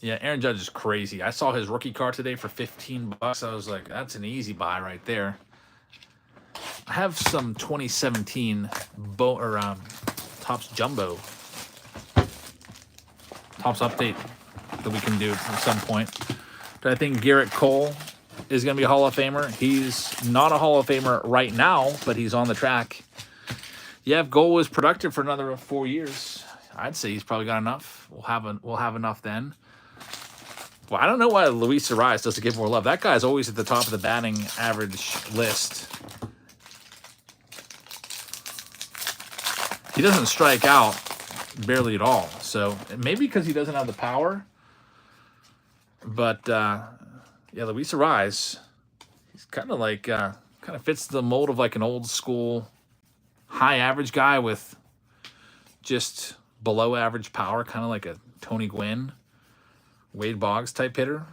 Yeah, Aaron Judge is crazy. I saw his rookie card today for $15. I was like, that's an easy buy right there. I have some 2017 Topps Jumbo Topps update that we can do at some point. But I think Garrett Cole is going to be a Hall of Famer. He's not a Hall of Famer right now, but he's on the track. Yeah, if Cole was productive for another 4 years, I'd say he's probably got enough. We'll have enough then. Well, I don't know why Luis Arias doesn't get more love. That guy's always at the top of the batting average list. He doesn't strike out barely at all. So maybe because he doesn't have the power. But yeah, Luis Arias, he's kind of like kind of fits the mold of like an old school high average guy with just below average power, kind of like a Tony Gwynn, Wade Boggs type hitter.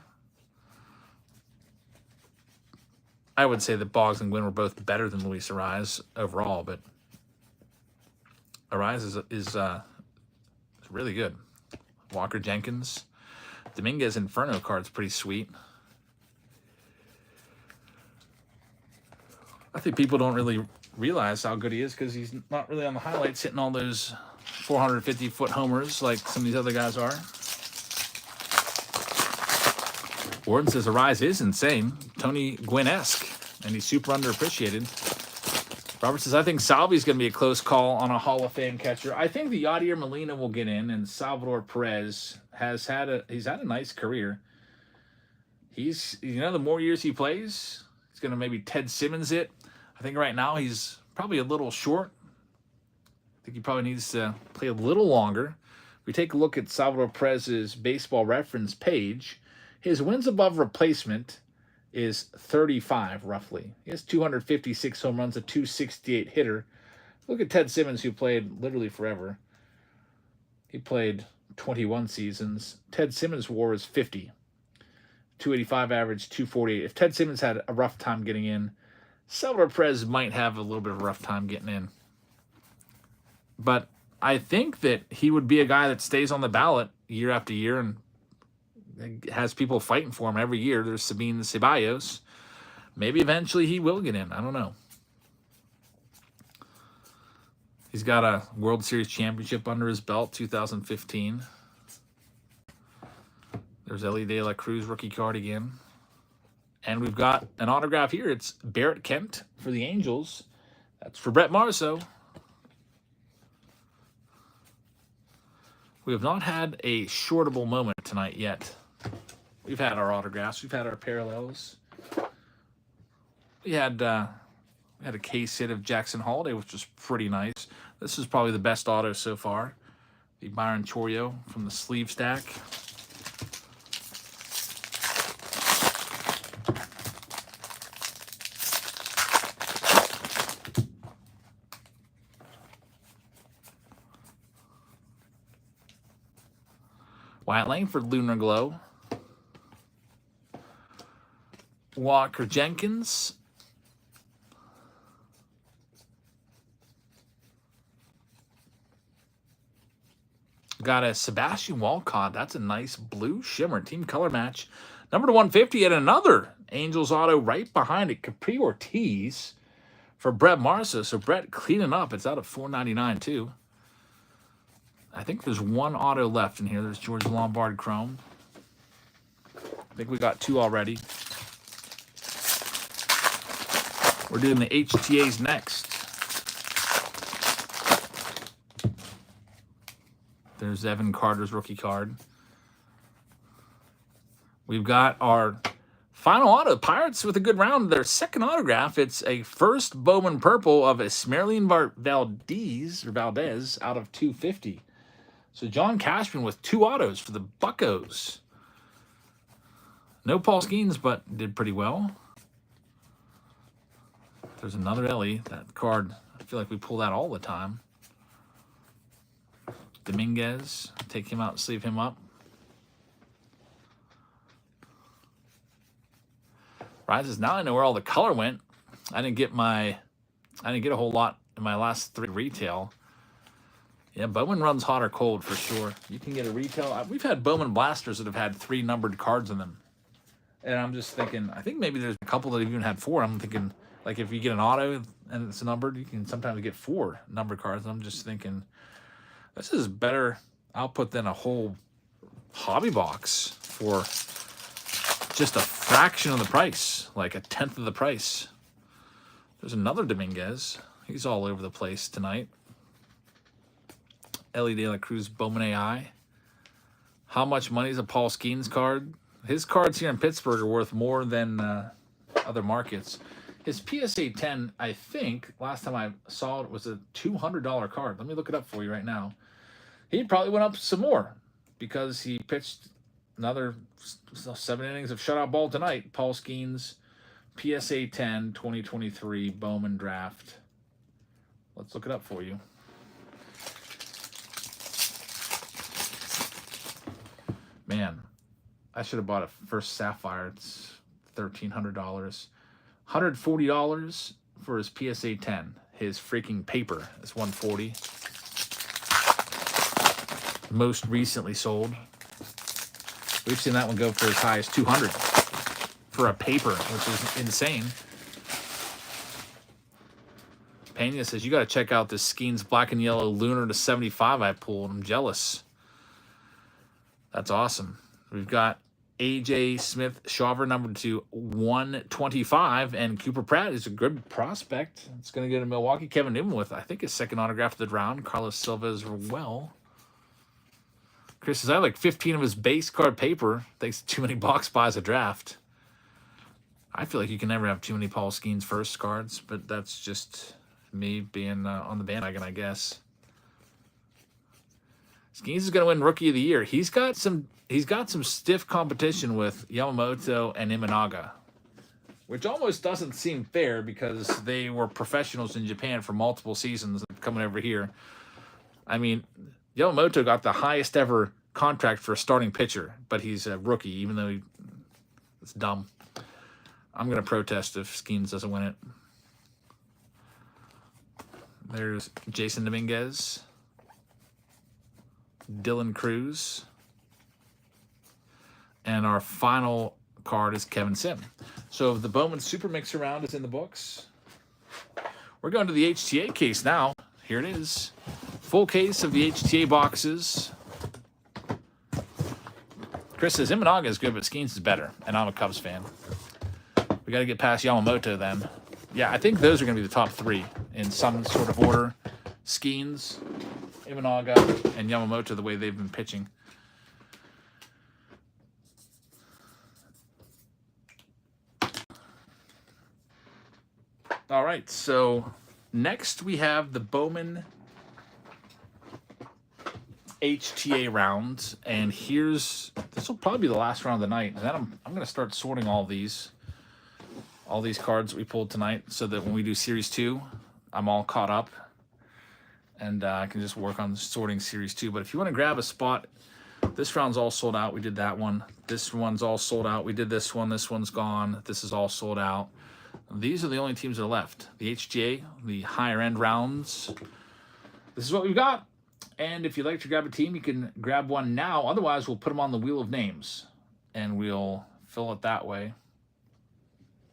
I would say that Boggs and Gwynn were both better than Luis Arias overall, but Arias is really good. Walker Jenkins. Dominguez Inferno card's pretty sweet. I think people don't really realize how good he is because he's not really on the highlights hitting all those 450-foot homers like some of these other guys are. Warden says Arias is insane. Tony Gwynn-esque, and he's super underappreciated. Robert says, I think Salvi's going to be a close call on a Hall of Fame catcher. I think the Yadier Molina will get in, and Salvador Perez he's had a nice career. He's, you know, the more years he plays, he's going to maybe Ted Simmons it. I think right now he's probably a little short. I think he probably needs to play a little longer. We take a look at Salvador Perez's baseball reference page. His wins above replacement is 35, roughly. He has 256 home runs, a 268 hitter. Look at Ted Simmons, who played literally forever. He played 21 seasons. Ted Simmons' WAR is 50. 285 average, 248. If Ted Simmons had a rough time getting in, Salvador Perez might have a little bit of a rough time getting in. But I think that he would be a guy that stays on the ballot year after year and has people fighting for him every year. There's Sabine Ceballos. Maybe eventually he will get in. I don't know. He's got a World Series championship under his belt, 2015. There's Ellie De La Cruz rookie card again. And we've got an autograph here. It's Barrett Kent for the Angels. That's for Brett Marceau. We have not had a shortable moment tonight yet. We've had our autographs. We've had our parallels. We had a case hit of Jackson Holiday, which was pretty nice. This is probably the best auto so far. The Byron Chorio from the sleeve stack. Wyatt Langford, Lunar Glow. Walker Jenkins. Got a Sebastian Walcott. That's a nice blue shimmer. Team color match. Number to 150 and another Angels auto right behind it. Capri Ortiz for Brett Marsa. So Brett cleaning up. It's out of $4.99 too. I think there's one auto left in here. There's George Lombard Chrome. I think we got two already. We're doing the HTAs next. There's Evan Carter's rookie card. We've got our final auto. Pirates with a good round. Their second autograph. It's a first Bowman purple of Esmeralyn Valdez out of 250. So John Cashman with two autos for the Buccos. No Paul Skeens, but did pretty well. There's another Ellie. That card, I feel like we pull that all the time. Dominguez, take him out, sleeve him up. Rises, now I know where all the color went. I didn't get a whole lot in my last three retail. Yeah, Bowman runs hot or cold for sure. You can get a retail. We've had Bowman blasters that have had 3 numbered cards in them. And I'm just thinking, I think maybe there's a couple that have even had 4. I'm thinking, like, if you get an auto and it's numbered, you can sometimes get 4 numbered cards. And I'm just thinking, this is better output than a whole hobby box for just a fraction of the price, like a tenth of the price. There's another Dominguez. He's all over the place tonight. Ellie De La Cruz Bowman AI. How much money is a Paul Skeens card? His cards here in Pittsburgh are worth more than other markets. His PSA 10, I think, last time I saw it, was a $200 card. Let me look it up for you right now. He probably went up some more because he pitched another 7 innings of shutout ball tonight. Paul Skeens, PSA 10, 2023 Bowman draft. Let's look it up for you. Man, I should have bought a first Sapphire. It's $1,300. $140 for his PSA 10. His freaking paper is $140. Most recently sold. We've seen that one go for as high as $200 for a paper, which is insane. Pena says, you got to check out this Skeens black and yellow Lunar to 75 I pulled. I'm jealous. That's awesome. We've got AJ Smith Shawver number to 125, and Cooper Pratt is a good prospect. It's going to go to Milwaukee. Kevin Newman with, I think, his second autograph of the round. Carlos Silva as well. Chris says, I have like 15 of his base card paper. Thanks to too many box buys a draft. I feel like you can never have too many Paul Skeens first cards, but that's just me being on the bandwagon, I guess. Skeens is going to win Rookie of the Year. He's got some stiff competition with Yamamoto and Imanaga, which almost doesn't seem fair because they were professionals in Japan for multiple seasons coming over here. I mean, Yamamoto got the highest ever contract for a starting pitcher, but he's a rookie, even though it's dumb. I'm going to protest if Skeens doesn't win it. There's Jason Dominguez. Dylan Cruz. And our final card is Kevin Sim. So the Bowman Super Mixer round is in the books. We're going to the HTA case now. Here it is. Full case of the HTA boxes. Chris says Imanaga is good, but Skeens is better. And I'm a Cubs fan. We got to get past Yamamoto then. Yeah, I think those are going to be the top 3 in some sort of order. Skeens, Imanaga, and Yamamoto, the way they've been pitching. All right, so next we have the Bowman HTA round, and this will probably be the last round of the night. And then I'm going to start sorting all these cards that we pulled tonight, so that when we do Series 2, I'm all caught up, and I can just work on sorting Series 2. But if you want to grab a spot This round's all sold out. We did that one. This one's all sold out. We did this one. This one's gone. This is all sold out. These are the only teams that are left. The HTA, the higher end rounds. This is what we've got. And if you'd like to grab a team, you can grab one now. Otherwise, we'll put them on the wheel of names and we'll fill it that way.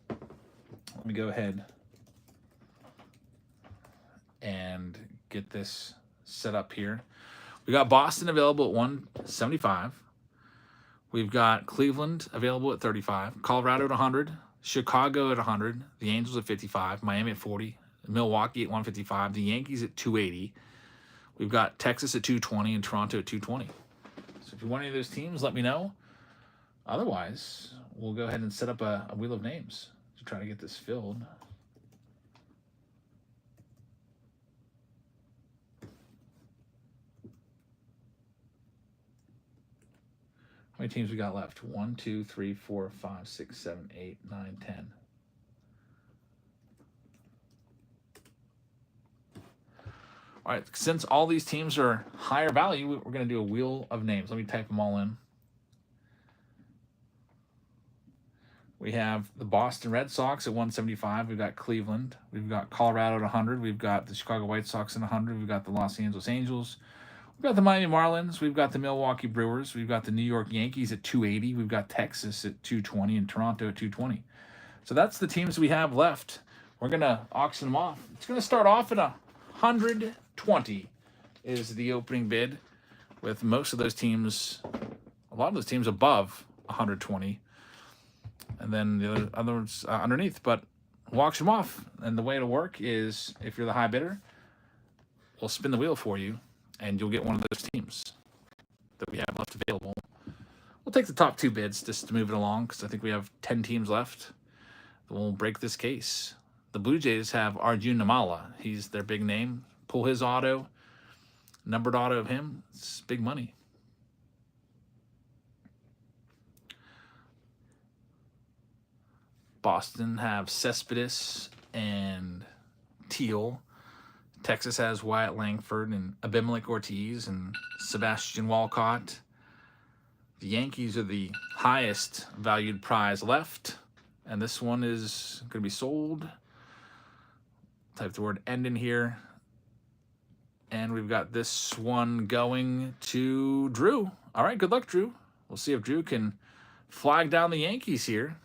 Let me go ahead and get this set up here. We got Boston available at 175. We've got Cleveland available at 35. Colorado at 100. Chicago at 100. The Angels at 55. Miami at 40. Milwaukee at 155. The Yankees at 280. We've got Texas at 220 and Toronto at 220. So if you want any of those teams, let me know. Otherwise, we'll go ahead and set up a wheel of names to try to get this filled. How many teams we got left? 1, 2, 3, 4, 5, 6, 7, 8, 9, 10. All right, since all these teams are higher value, we're going to do a wheel of names. Let me type them all in. We have the Boston Red Sox at 175. We've got Cleveland. We've got Colorado at 100. We've got the Chicago White Sox at 100. We've got the Los Angeles Angels. We've got the Miami Marlins. We've got the Milwaukee Brewers. We've got the New York Yankees at 280. We've got Texas at 220 and Toronto at 220. So that's the teams we have left. We're going to auction them off. It's going to start off at 120 is the opening bid, with most of those teams, a lot of those teams above 120. And then the others underneath, but we'll auction them off. And the way it'll work is, if you're the high bidder, we'll spin the wheel for you, and you'll get one of those teams that we have left available. We'll take the top 2 bids just to move it along, because I think we have 10 teams left. We'll break this case. The Blue Jays have Arjun Namala. He's their big name. Pull his auto, numbered auto of him. It's big money. Boston have Cespedes and Teal. Texas has Wyatt Langford and Abimelec Ortiz and Sebastian Walcott. The Yankees are the highest valued prize left, and this one is going to be sold. Type the word end in here. And we've got this one going to Drew. All right, good luck, Drew. We'll see if Drew can flag down the Yankees here.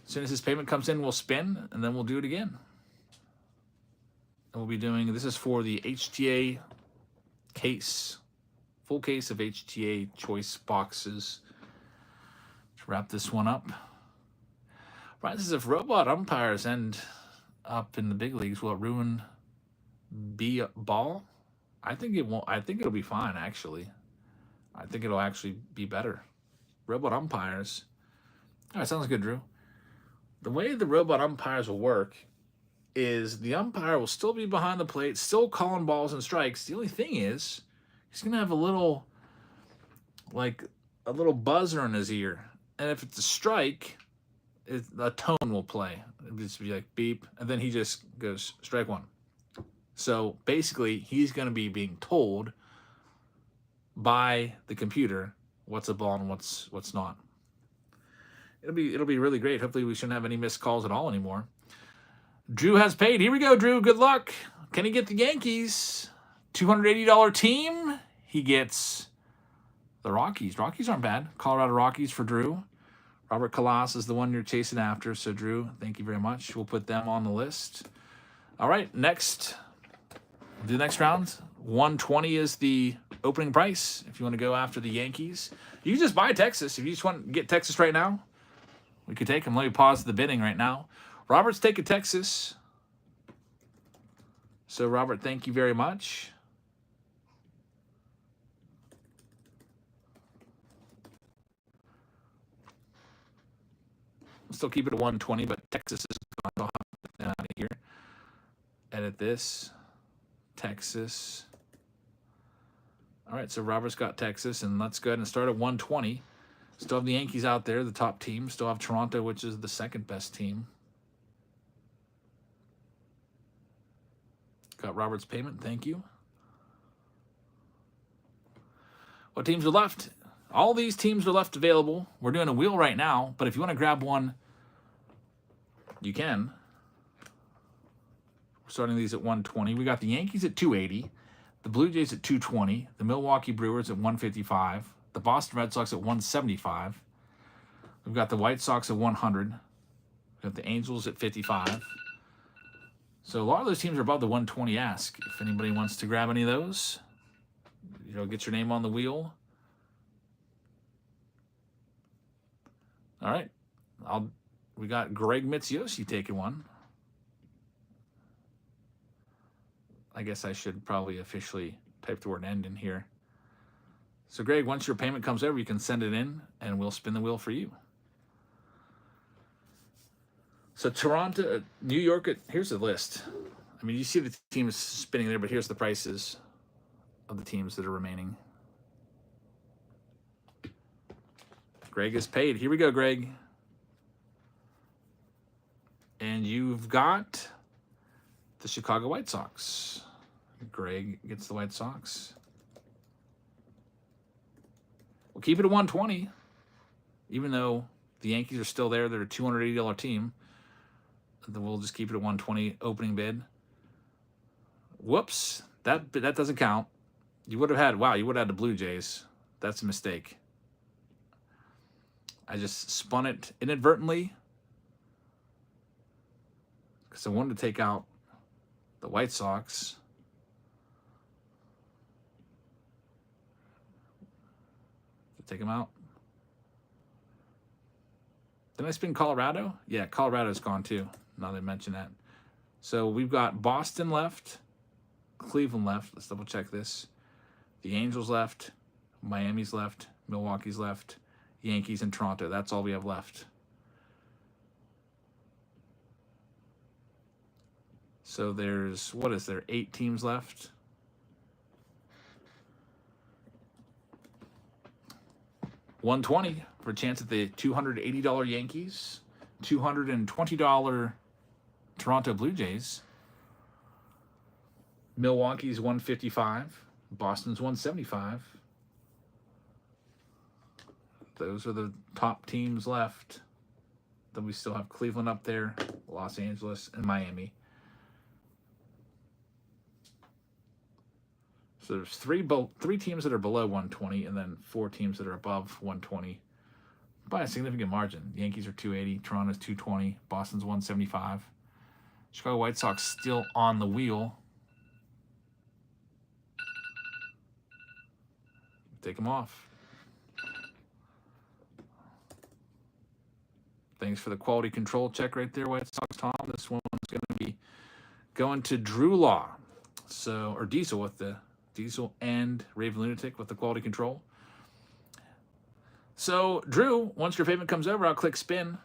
As soon as his payment comes in, we'll spin, and then we'll do it again. And we'll be doing, this is for the HTA case. Full case of HTA choice boxes. Let's wrap this one up. Right, this is if robot umpires end up in the big leagues, will it ruin ball? I think it won't. I think it'll be fine, actually. I think it'll actually be better. Robot umpires. All right, sounds good, Drew. The way the robot umpires will work is the umpire will still be behind the plate, still calling balls and strikes. The only thing is, he's going to have a little buzzer in his ear. And if it's a strike, a tone will play. It'll just be like beep, and then he just goes strike one. So basically, he's going to be being told by the computer what's a ball and what's not. It'll be really great. Hopefully we shouldn't have any missed calls at all anymore. Drew has paid. Here we go, Drew. Good luck. Can he get the Yankees? $280 team. He gets the Rockies. Rockies aren't bad. Colorado Rockies for Drew. Robert Kalas is the one you're chasing after. So, Drew, thank you very much. We'll put them on the list. All right, next. The next round. 120 is the opening price. If you want to go after the Yankees, you can just buy Texas. If you just want to get Texas right now, we could take them. Let me pause the bidding right now. Robert's taking Texas. So, Robert, thank you very much. We'll still keep it at 120, but Texas is gone. I'll have it out of here. Edit this. Texas. All right, so Robert's got Texas, and let's go ahead and start at 120. Still have the Yankees out there, the top team. Still have Toronto, which is the second best team. Got Robert's payment. Thank you. What teams are left? All these teams are left available. We're doing a wheel right now, but if you want to grab one, you can. We're starting these at 120. We got the Yankees at 280, the Blue Jays at 220, the Milwaukee Brewers at 155, the Boston Red Sox at 175. We've got the White Sox at 100. We've got the Angels at 55. So a lot of those teams are above the 120 ask. If anybody wants to grab any of those, get your name on the wheel. All right. We got Greg Mitsuyoshi taking one. I guess I should probably officially type the word end in here. So Greg, once your payment comes over, you can send it in and we'll spin the wheel for you. So Toronto, New York, here's the list. I mean, you see the teams spinning there, but here's the prices of the teams that are remaining. Greg is paid. Here we go, Greg. And you've got the Chicago White Sox. Greg gets the White Sox. We'll keep it at 120, even though the Yankees are still there. They're a $280 team. We'll just keep it at 120 opening bid. Whoops, that doesn't count. You would have had the Blue Jays. That's a mistake. I just spun it inadvertently because I wanted to take out the White Sox. Take them out. Did I spin Colorado? Yeah, Colorado's gone too. Now they mention that. So we've got Boston left, Cleveland left. Let's double check this. The Angels left, Miami's left, Milwaukee's left, Yankees and Toronto. That's all we have left. So there's, 8 teams left? $120 for a chance at the $280 Yankees, $220 Toronto Blue Jays, Milwaukee's $155, Boston's $175. Those are the top teams left. Then we still have Cleveland up there, Los Angeles, and Miami. So there's three teams that are below 120, and then 4 teams that are above 120 by a significant margin. The Yankees are 280, Toronto's 220, Boston's 175. Chicago White Sox still on the wheel. Take them off. Thanks for the quality control check right there, White Sox Tom. This one's going to be going to Drew Law. Or Diesel with the Diesel and Raven Lunatic with the quality control. So, Drew, once your payment comes over, I'll click spin.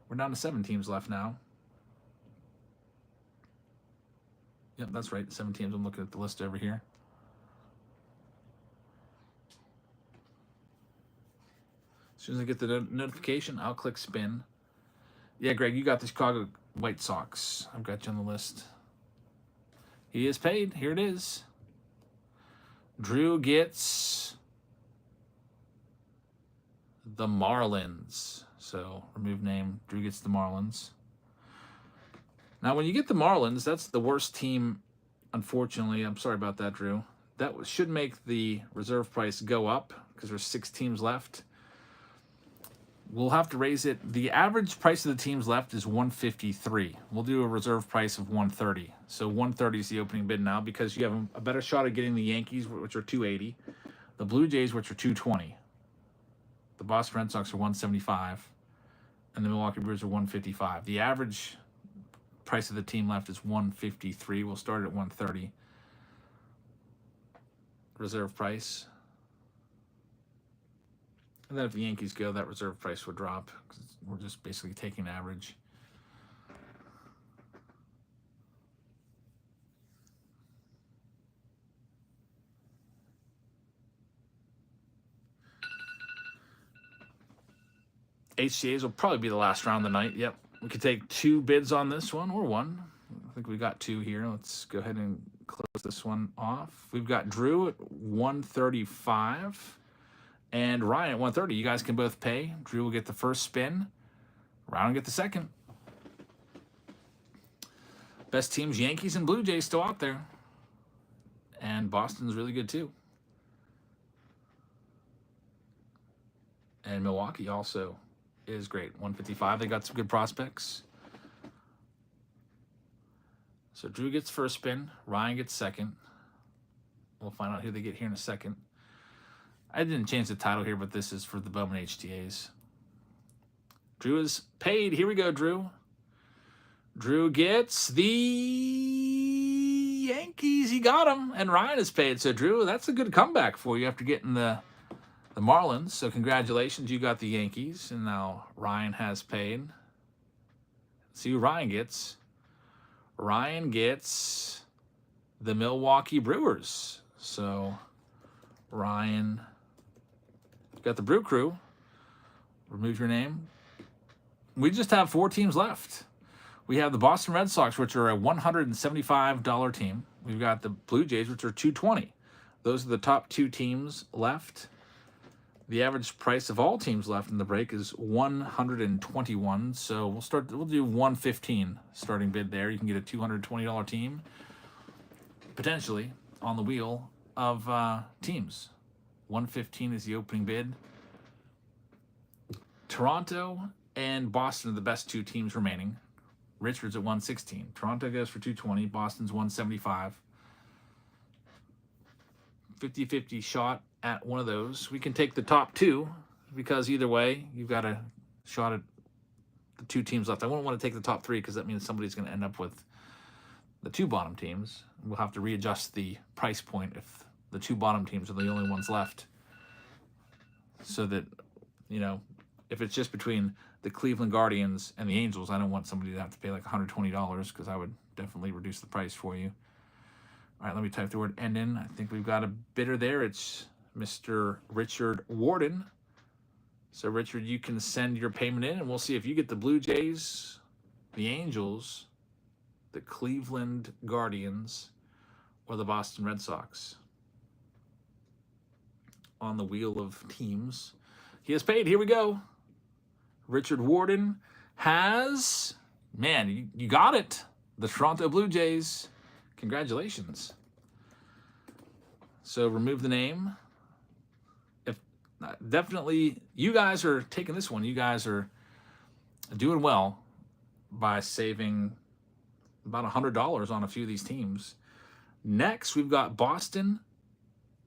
We're down to 7 teams left now. Yep, that's right, 7 teams. I'm looking at the list over here. As soon as I get the notification, I'll click spin. Yeah, Greg, you got the Chicago White Sox. I've got you on the list. He is paid. Here it is. Drew gets the Marlins. So, remove name. Drew gets the Marlins. Now, when you get the Marlins, that's the worst team, unfortunately. I'm sorry about that, Drew. That should make the reserve price go up because there's 6 teams left. We'll have to raise it. The average price of the teams left is $153. We'll do a reserve price of $130. So $130 is the opening bid now because you have a better shot at getting the Yankees, which are $280, the Blue Jays, which are $220, the Boston Red Sox are $175, and the Milwaukee Brewers are $155. The average price of the team left is $153. We'll start at $130. Reserve price. And then if the Yankees go, that reserve price would drop because we're just basically taking average. HTAs will probably be the last round of the night. Yep. We could take 2 bids on this one or 1. think we got 2 here. Let's go ahead and close this one off. We've got Drew at 135 and Ryan at 130. You guys can both pay. Drew will get the first spin. Ryan will get the second. Best teams, Yankees and Blue Jays still out there. And Boston's really good too. And Milwaukee also is great. 155. They got some good prospects. So Drew gets first spin. Ryan gets second. We'll find out who they get here in a second. I didn't change the title here, but this is for the Bowman HTAs. Drew is paid. Here we go, Drew. Drew gets the Yankees. He got them. And Ryan is paid. So, Drew, that's a good comeback for you after getting the Marlins. So, congratulations. You got the Yankees. And now Ryan has paid. See who Ryan gets. Ryan gets the Milwaukee Brewers. So, Ryan got the Brew Crew. Remove your name. We just have 4 teams left. We have the Boston Red Sox, which are a $175 team. We've got the Blue Jays, which are $220. Those are the top 2 teams left. The average price of all teams left in the break is $121. So we'll do $115 starting bid there. You can get a $220 team potentially on the wheel of teams. $115 is the opening bid. Toronto and Boston are the best 2 teams remaining. Richard's at 116. Toronto goes for 220. Boston's 175. 50-50 shot at one of those. We can take the top 2 because either way, you've got a shot at the 2 teams left. I wouldn't want to take the top 3 because that means somebody's going to end up with the 2 bottom teams. We'll have to readjust the price point if the 2 bottom teams are the only ones left. So that, you know, if it's just between the Cleveland Guardians and the Angels, I don't want somebody to have to pay like $120 because I would definitely reduce the price for you. All right, let me type the word end in. I think we've got a bidder there. It's Mr. Richard Warden. So, Richard, you can send your payment in, and we'll see if you get the Blue Jays, the Angels, the Cleveland Guardians, or the Boston Red Sox on the wheel of teams. He has paid. Here we go. Richard Warden has, man, you got it. The Toronto Blue Jays. Congratulations. So remove the name. If definitely, you guys are taking this one. You guys are doing well by saving about $100 on a few of these teams. Next, we've got Boston,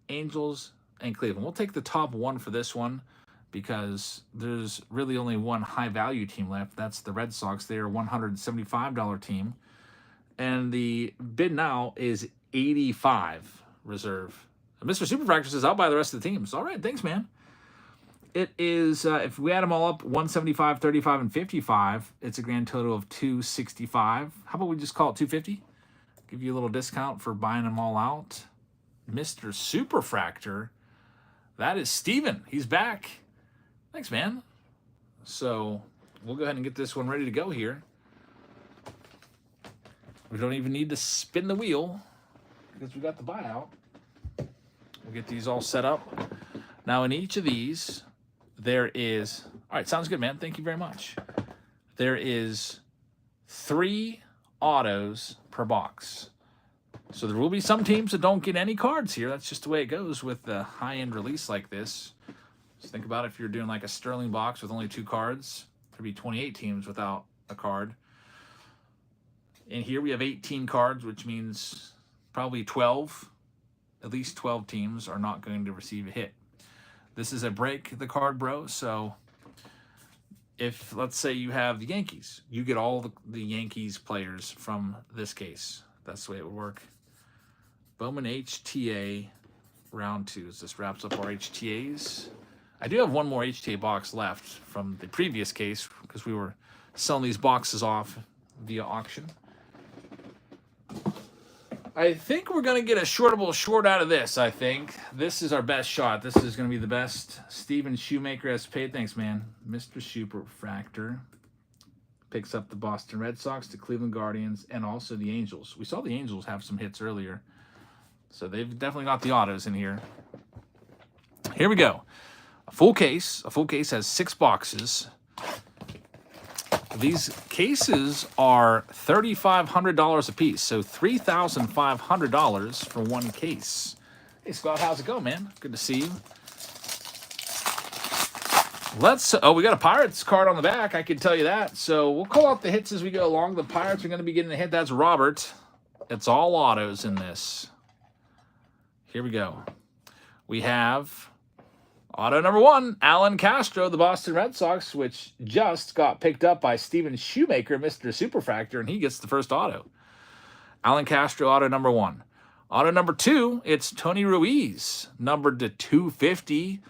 Angels, and Cleveland. We'll take the top 1 for this one, because there's really only one high-value team left. That's the Red Sox. They are a $175 team. And the bid now is $85 reserve. And Mr. Superfractor says, I'll buy the rest of the teams. All right, thanks, man. It is, if we add them all up, 175, 35, and 55, it's a grand total of $265. How about we just call it $250? Give you a little discount for buying them all out. Mr. Superfractor, that is Steven. He's back. Thanks, man. So we'll go ahead and get this one ready to go here. We don't even need to spin the wheel because we got the buyout. We'll get these all set up. Now, in each of these, there is... All right, sounds good, man. Thank you very much. There is 3 autos per box. So there will be some teams that don't get any cards here. That's just the way it goes with the high-end release like this. Just think about if you're doing like a Sterling box with only 2 cards, there'd be 28 teams without a card. And here we have 18 cards, which means probably 12, at least 12 teams are not going to receive a hit. This is a break the card, bro. So if, let's say you have the Yankees, you get all the Yankees players from this case. That's the way it would work. Bowman HTA round 2. This wraps up our HTAs. I do have one more HTA box left from the previous case because we were selling these boxes off via auction. I think we're going to get a shortable short out of this, I think. This is our best shot. This is going to be the best. Steven Shoemaker has paid. Thanks, man. Mr. Superfractor. Picks up the Boston Red Sox, the Cleveland Guardians, and also the Angels. We saw the Angels have some hits earlier. So they've definitely got the autos in here. Here we go. A full case. A full case has 6 boxes. These cases are $3,500 a piece, so $3,500 for one case. Hey, Scott, how's it going, man? Good to see you. We got a Pirates card on the back, I can tell you that. So we'll call out the hits as we go along. The Pirates are going to be getting a hit. That's Robert. It's all autos in this. Here we go. We have auto number 1, Alan Castro, the Boston Red Sox, which just got picked up by Steven Shoemaker, Mr. Superfractor, and he gets the first auto. Alan Castro, auto number 1. Auto number 2, it's Tony Ruiz, numbered to 250.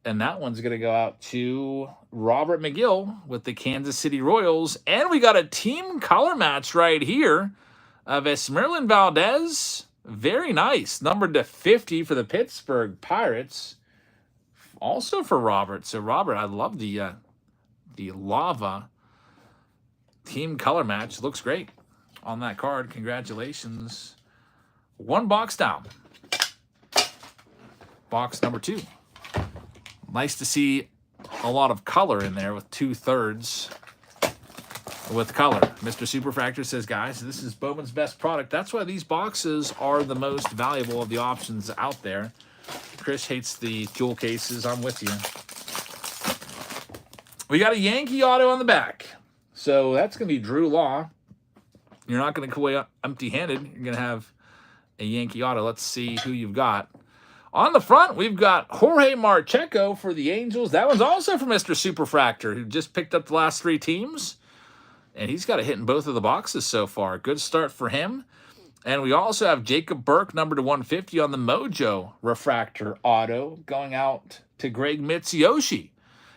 And that one's going to go out to Robert McGill with the Kansas City Royals. And we got a team color match right here of Esmeralyn Valdez. Very nice. Numbered to 50 for the Pittsburgh Pirates. Also for Robert. So, Robert, I love the lava team color match. Looks great on that card. Congratulations. 1 box down. Box number 2. Nice to see a lot of color in there with 2/3 with color. Mr. Superfractor says, guys, this is Bowman's best product. That's why these boxes are the most valuable of the options out there. Chris hates the jewel cases. I'm with you. We got a Yankee auto on the back. So that's going to be Drew Law. You're not going to go away empty-handed. You're going to have a Yankee auto. Let's see who you've got. On the front, we've got Jorge Marcheco for the Angels. That one's also for Mr. Superfractor, who just picked up the last 3 teams. And he's got a hit in both of the boxes so far. Good start for him. And we also have Jacob Burke, number to 150 on the Mojo Refractor auto, going out to Greg Mitsuyoshi.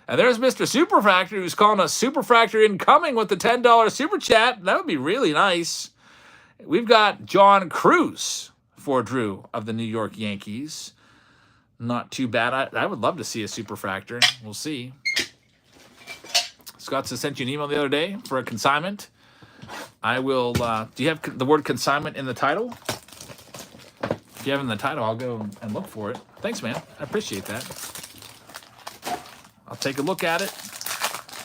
And there's Mr. Superfractor, who's calling us Superfractor incoming with the $10 Super Chat. That would be really nice. We've got John Cruz for Drew of the New York Yankees. Not too bad. I would love to see a Superfractor. We'll see. Scott sent you an email the other day for a consignment. I will, do you have the word consignment in the title? If you have it in the title, I'll go and look for it. Thanks, man. I appreciate that. I'll take a look at it.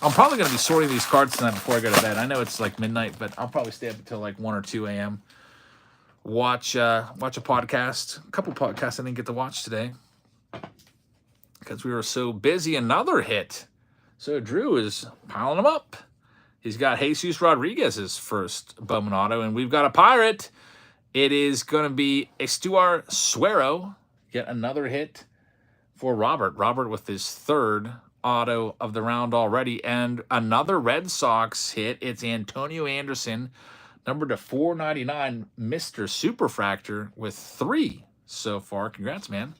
I'm probably going to be sorting these cards tonight before I go to bed. I know it's like midnight, but I'll probably stay up until like 1 or 2 a.m. Watch a podcast. A couple podcasts I didn't get to watch today because we were so busy. Another hit. So Drew is piling them up. He's got Jesus Rodriguez's first Bowman auto, and we've got a Pirate. It is going to be Estuar Suero. Yet another hit for Robert. Robert with his 3rd auto of the round already, and another Red Sox hit. It's Antonio Anderson, number to 499, Mr. Superfractor with 3 so far. Congrats, man.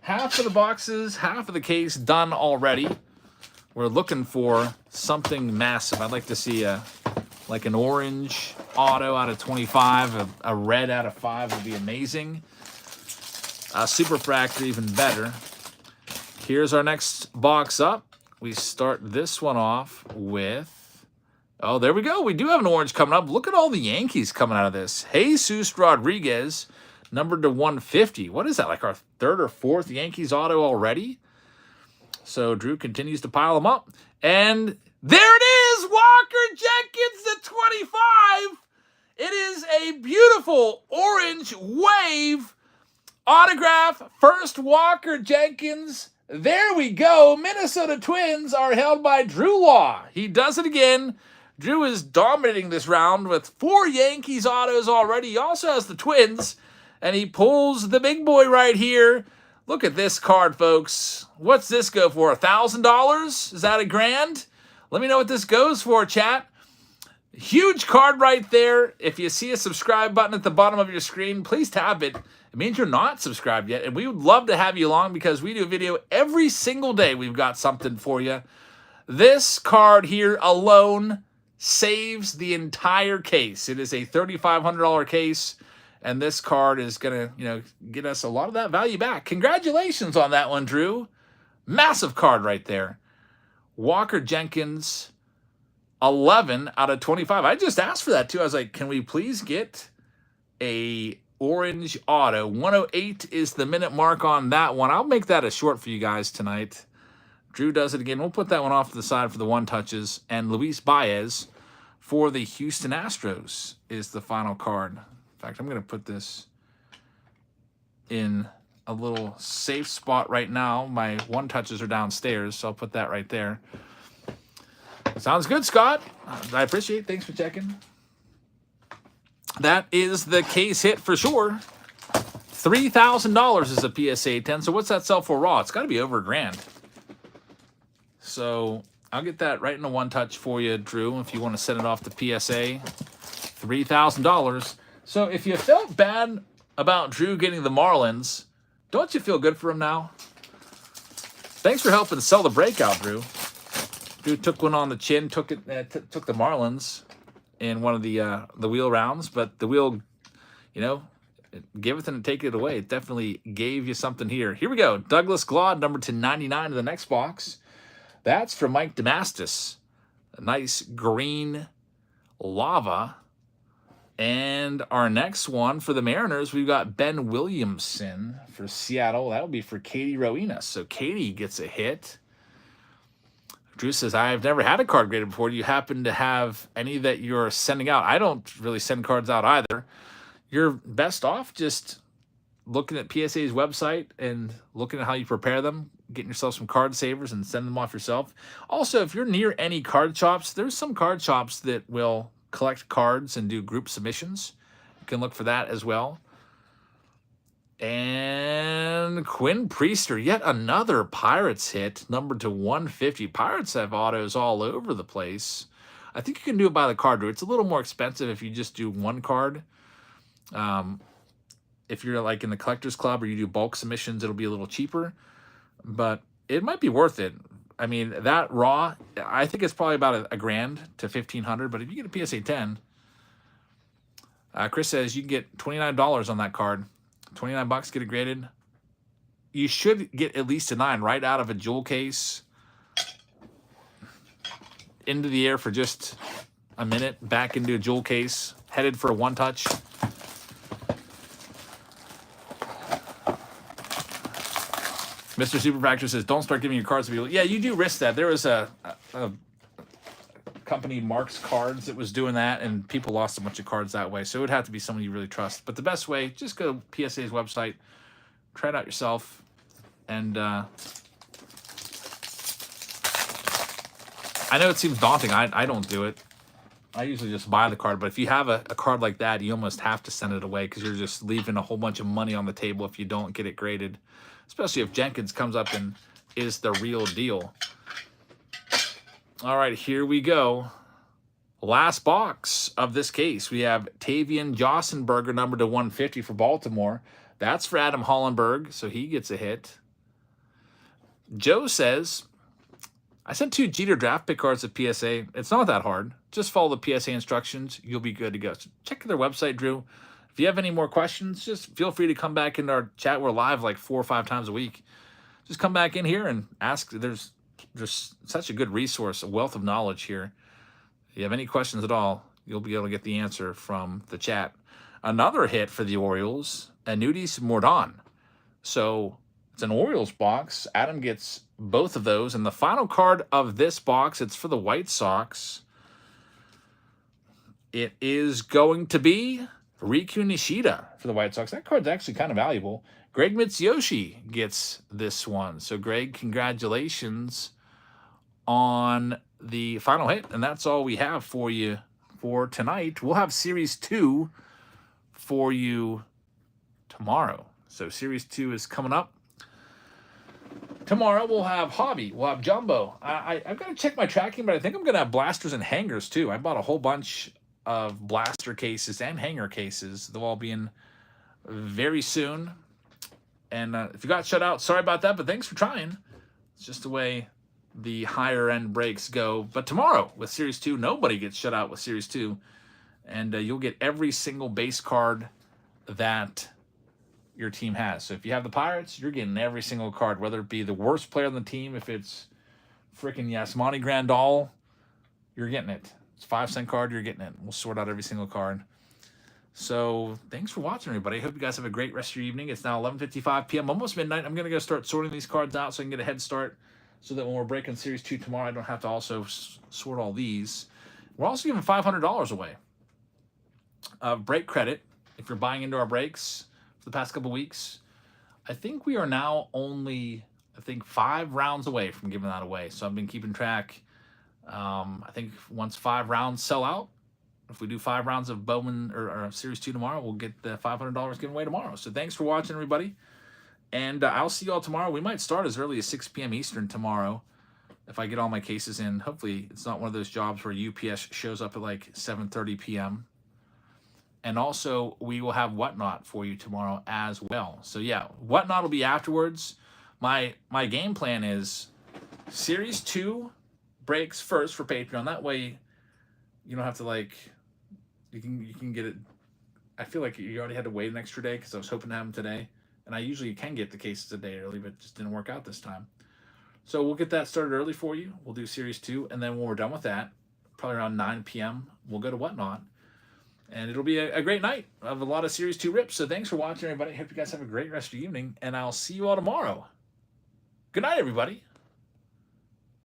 Half of the boxes, half of the case done already. We're looking for something massive. I'd like to see like an orange auto out of 25, a red out of 5 would be amazing. A Superfractor even better. Here's our next box up. We start this one off with, oh, there we go. We do have an orange coming up. Look at all the Yankees coming out of this. Jesus Rodriguez, numbered to 150. What is that, like our 3rd or 4th Yankees auto already? So Drew continues to pile them up. And there it is, Walker Jenkins at 25. It is a beautiful orange wave autograph. First Walker Jenkins. There we go. Minnesota Twins are held by Drew Law. He does it again. Drew is dominating this round with 4 Yankees autos already. He also has the Twins. And he pulls the big boy right here. Look at this card, folks. What's this go for? $1,000? Is that $1,000? Let me know what this goes for, chat. Huge card right there. If you see a subscribe button at the bottom of your screen, please tap it. It means you're not subscribed yet. And we would love to have you along because we do a video every single day. We've got something for you. This card here alone saves the entire case. It is a $3,500 case. And this card is going to, get us a lot of that value back. Congratulations on that one, Drew. Massive card right there. Walker Jenkins 11 out of 25. I just asked for that too. I was like, can we please get a orange auto? 108 is the minute mark on that one. I'll make that a short for you guys tonight. Drew does it again. We'll put that one off to the side for the one touches. And Luis Baez for the Houston Astros is the final card. In fact, I'm going to put this in a little safe spot right now. My one touches are downstairs, so I'll put that right there. Sounds good, Scott. I appreciate it. Thanks for checking. That is the case hit for sure. $3,000 is a PSA 10. So what's that sell for raw? It's got to be over $1,000. So I'll get that right in a one touch for you, Drew, if you want to send it off to PSA. $3,000. So if you felt bad about Drew getting the Marlins, don't you feel good for him now? Thanks for helping sell the breakout, Drew. Drew took one on the chin, took the Marlins in one of the wheel rounds, but the wheel, you know, give it and take it away. It definitely gave you something here. Here we go. Douglas Glaude, number to 99 in the next box. That's for Mike Damastis. A nice green lava. And our next one for the Mariners, we've got Ben Williamson for Seattle. That'll be for Katie Rowena. So Katie gets a hit. Drew says, I've never had a card graded before. Do you happen to have any that you're sending out? I don't really send cards out either. You're best off just looking at PSA's website and looking at how you prepare them, getting yourself some card savers and send them off yourself. Also, if you're near any card shops, there's some card shops that will collect cards and do group submissions. You can look for that as well. And Quinn Priester, yet another Pirates hit, numbered to 150. Pirates have autos all over the place. I think you can do it by the card. It's a little more expensive if you just do one card. If you're like in the collector's club or you do bulk submissions, it'll be a little cheaper. But it might be worth it. I mean, that raw, I think it's probably about $1,000 to $1,500. But if you get a PSA 10, Chris says you can get $29 on that card. $29, get it graded. You should get at least a 9 right out of a jewel case. Into the air for just a minute, back into a jewel case, headed for a one touch. Mr. Superfractor says, don't start giving your cards to people. Yeah, you do risk that. There was a company, Mark's Cards, that was doing that, and people lost a bunch of cards that way. So it would have to be someone you really trust. But the best way, just go to PSA's website, try it out yourself, and I know it seems daunting. I don't do it. I usually just buy the card. But if you have a card like that, you almost have to send it away because you're just leaving a whole bunch of money on the table if you don't get it graded. Especially if Jenkins comes up and is the real deal. All right, here we go. Last box of this case. We have Tavian Jossenberger, number to 150 for Baltimore. That's for Adam Hollenberg, so he gets a hit. Joe says, I sent 2 Jeter draft pick cards to PSA. It's not that hard. Just follow the PSA instructions. You'll be good to go. So check their website, Drew. If you have any more questions, just feel free to come back into our chat. We're live like 4 or 5 times a week. Just come back in here and ask. There's such a good resource, a wealth of knowledge here. If you have any questions at all, you'll be able to get the answer from the chat. Another hit for the Orioles, Anudis Mordon. So it's an Orioles box. Adam gets both of those. And the final card of this box, it's for the White Sox. It is going to be Riku Nishida for the White Sox. That card's actually kind of valuable. Greg Mitsuyoshi gets this one. So, Greg, congratulations on the final hit. And that's all we have for you for tonight. We'll have Series 2 for you tomorrow. So, Series 2 is coming up. Tomorrow, we'll have Hobby. We'll have Jumbo. I've got to check my tracking, but I think I'm going to have blasters and hangers, too. I bought a whole bunch of blaster cases and hanger cases. They'll all be in very soon. And if you got shut out, sorry about that, but thanks for trying. It's just the way the higher end breaks go. But tomorrow with Series 2, nobody gets shut out with Series 2. And you'll get every single base card that your team has. So if you have the Pirates, you're getting every single card, whether it be the worst player on the team, if it's freaking Yasmani Grandal, you're getting it. It's a 5-cent card, you're getting it. We'll sort out every single card. So thanks for watching, everybody. I hope you guys have a great rest of your evening. It's now 11:55 p.m., almost midnight. I'm going to go start sorting these cards out so I can get a head start so that when we're breaking Series 2 tomorrow, I don't have to also sort all these. We're also giving $500 away of break credit if you're buying into our breaks for the past couple weeks. I think we are now only, 5 rounds away from giving that away. So I've been keeping track. I think once 5 rounds sell out, if we do 5 rounds of Bowman or Series 2 tomorrow, we'll get the $500 given away tomorrow. So thanks for watching, everybody. And I'll see you all tomorrow. We might start as early as 6 p.m. Eastern tomorrow if I get all my cases in. Hopefully it's not one of those jobs where UPS shows up at like 7:30 p.m. And also we will have Whatnot for you tomorrow as well. So yeah, Whatnot will be afterwards. My game plan is Series 2 breaks first for Patreon. That way you don't have to like, you can get it. I feel like you already had to wait an extra day because I was hoping to have them today. And I usually can get the cases a day early, but it just didn't work out this time. So we'll get that started early for you. We'll do Series 2. And then when we're done with that, probably around 9 p.m., we'll go to Whatnot. And it'll be a great night of a lot of Series 2 rips. So thanks for watching, everybody. Hope you guys have a great rest of your evening. And I'll see you all tomorrow. Good night, everybody.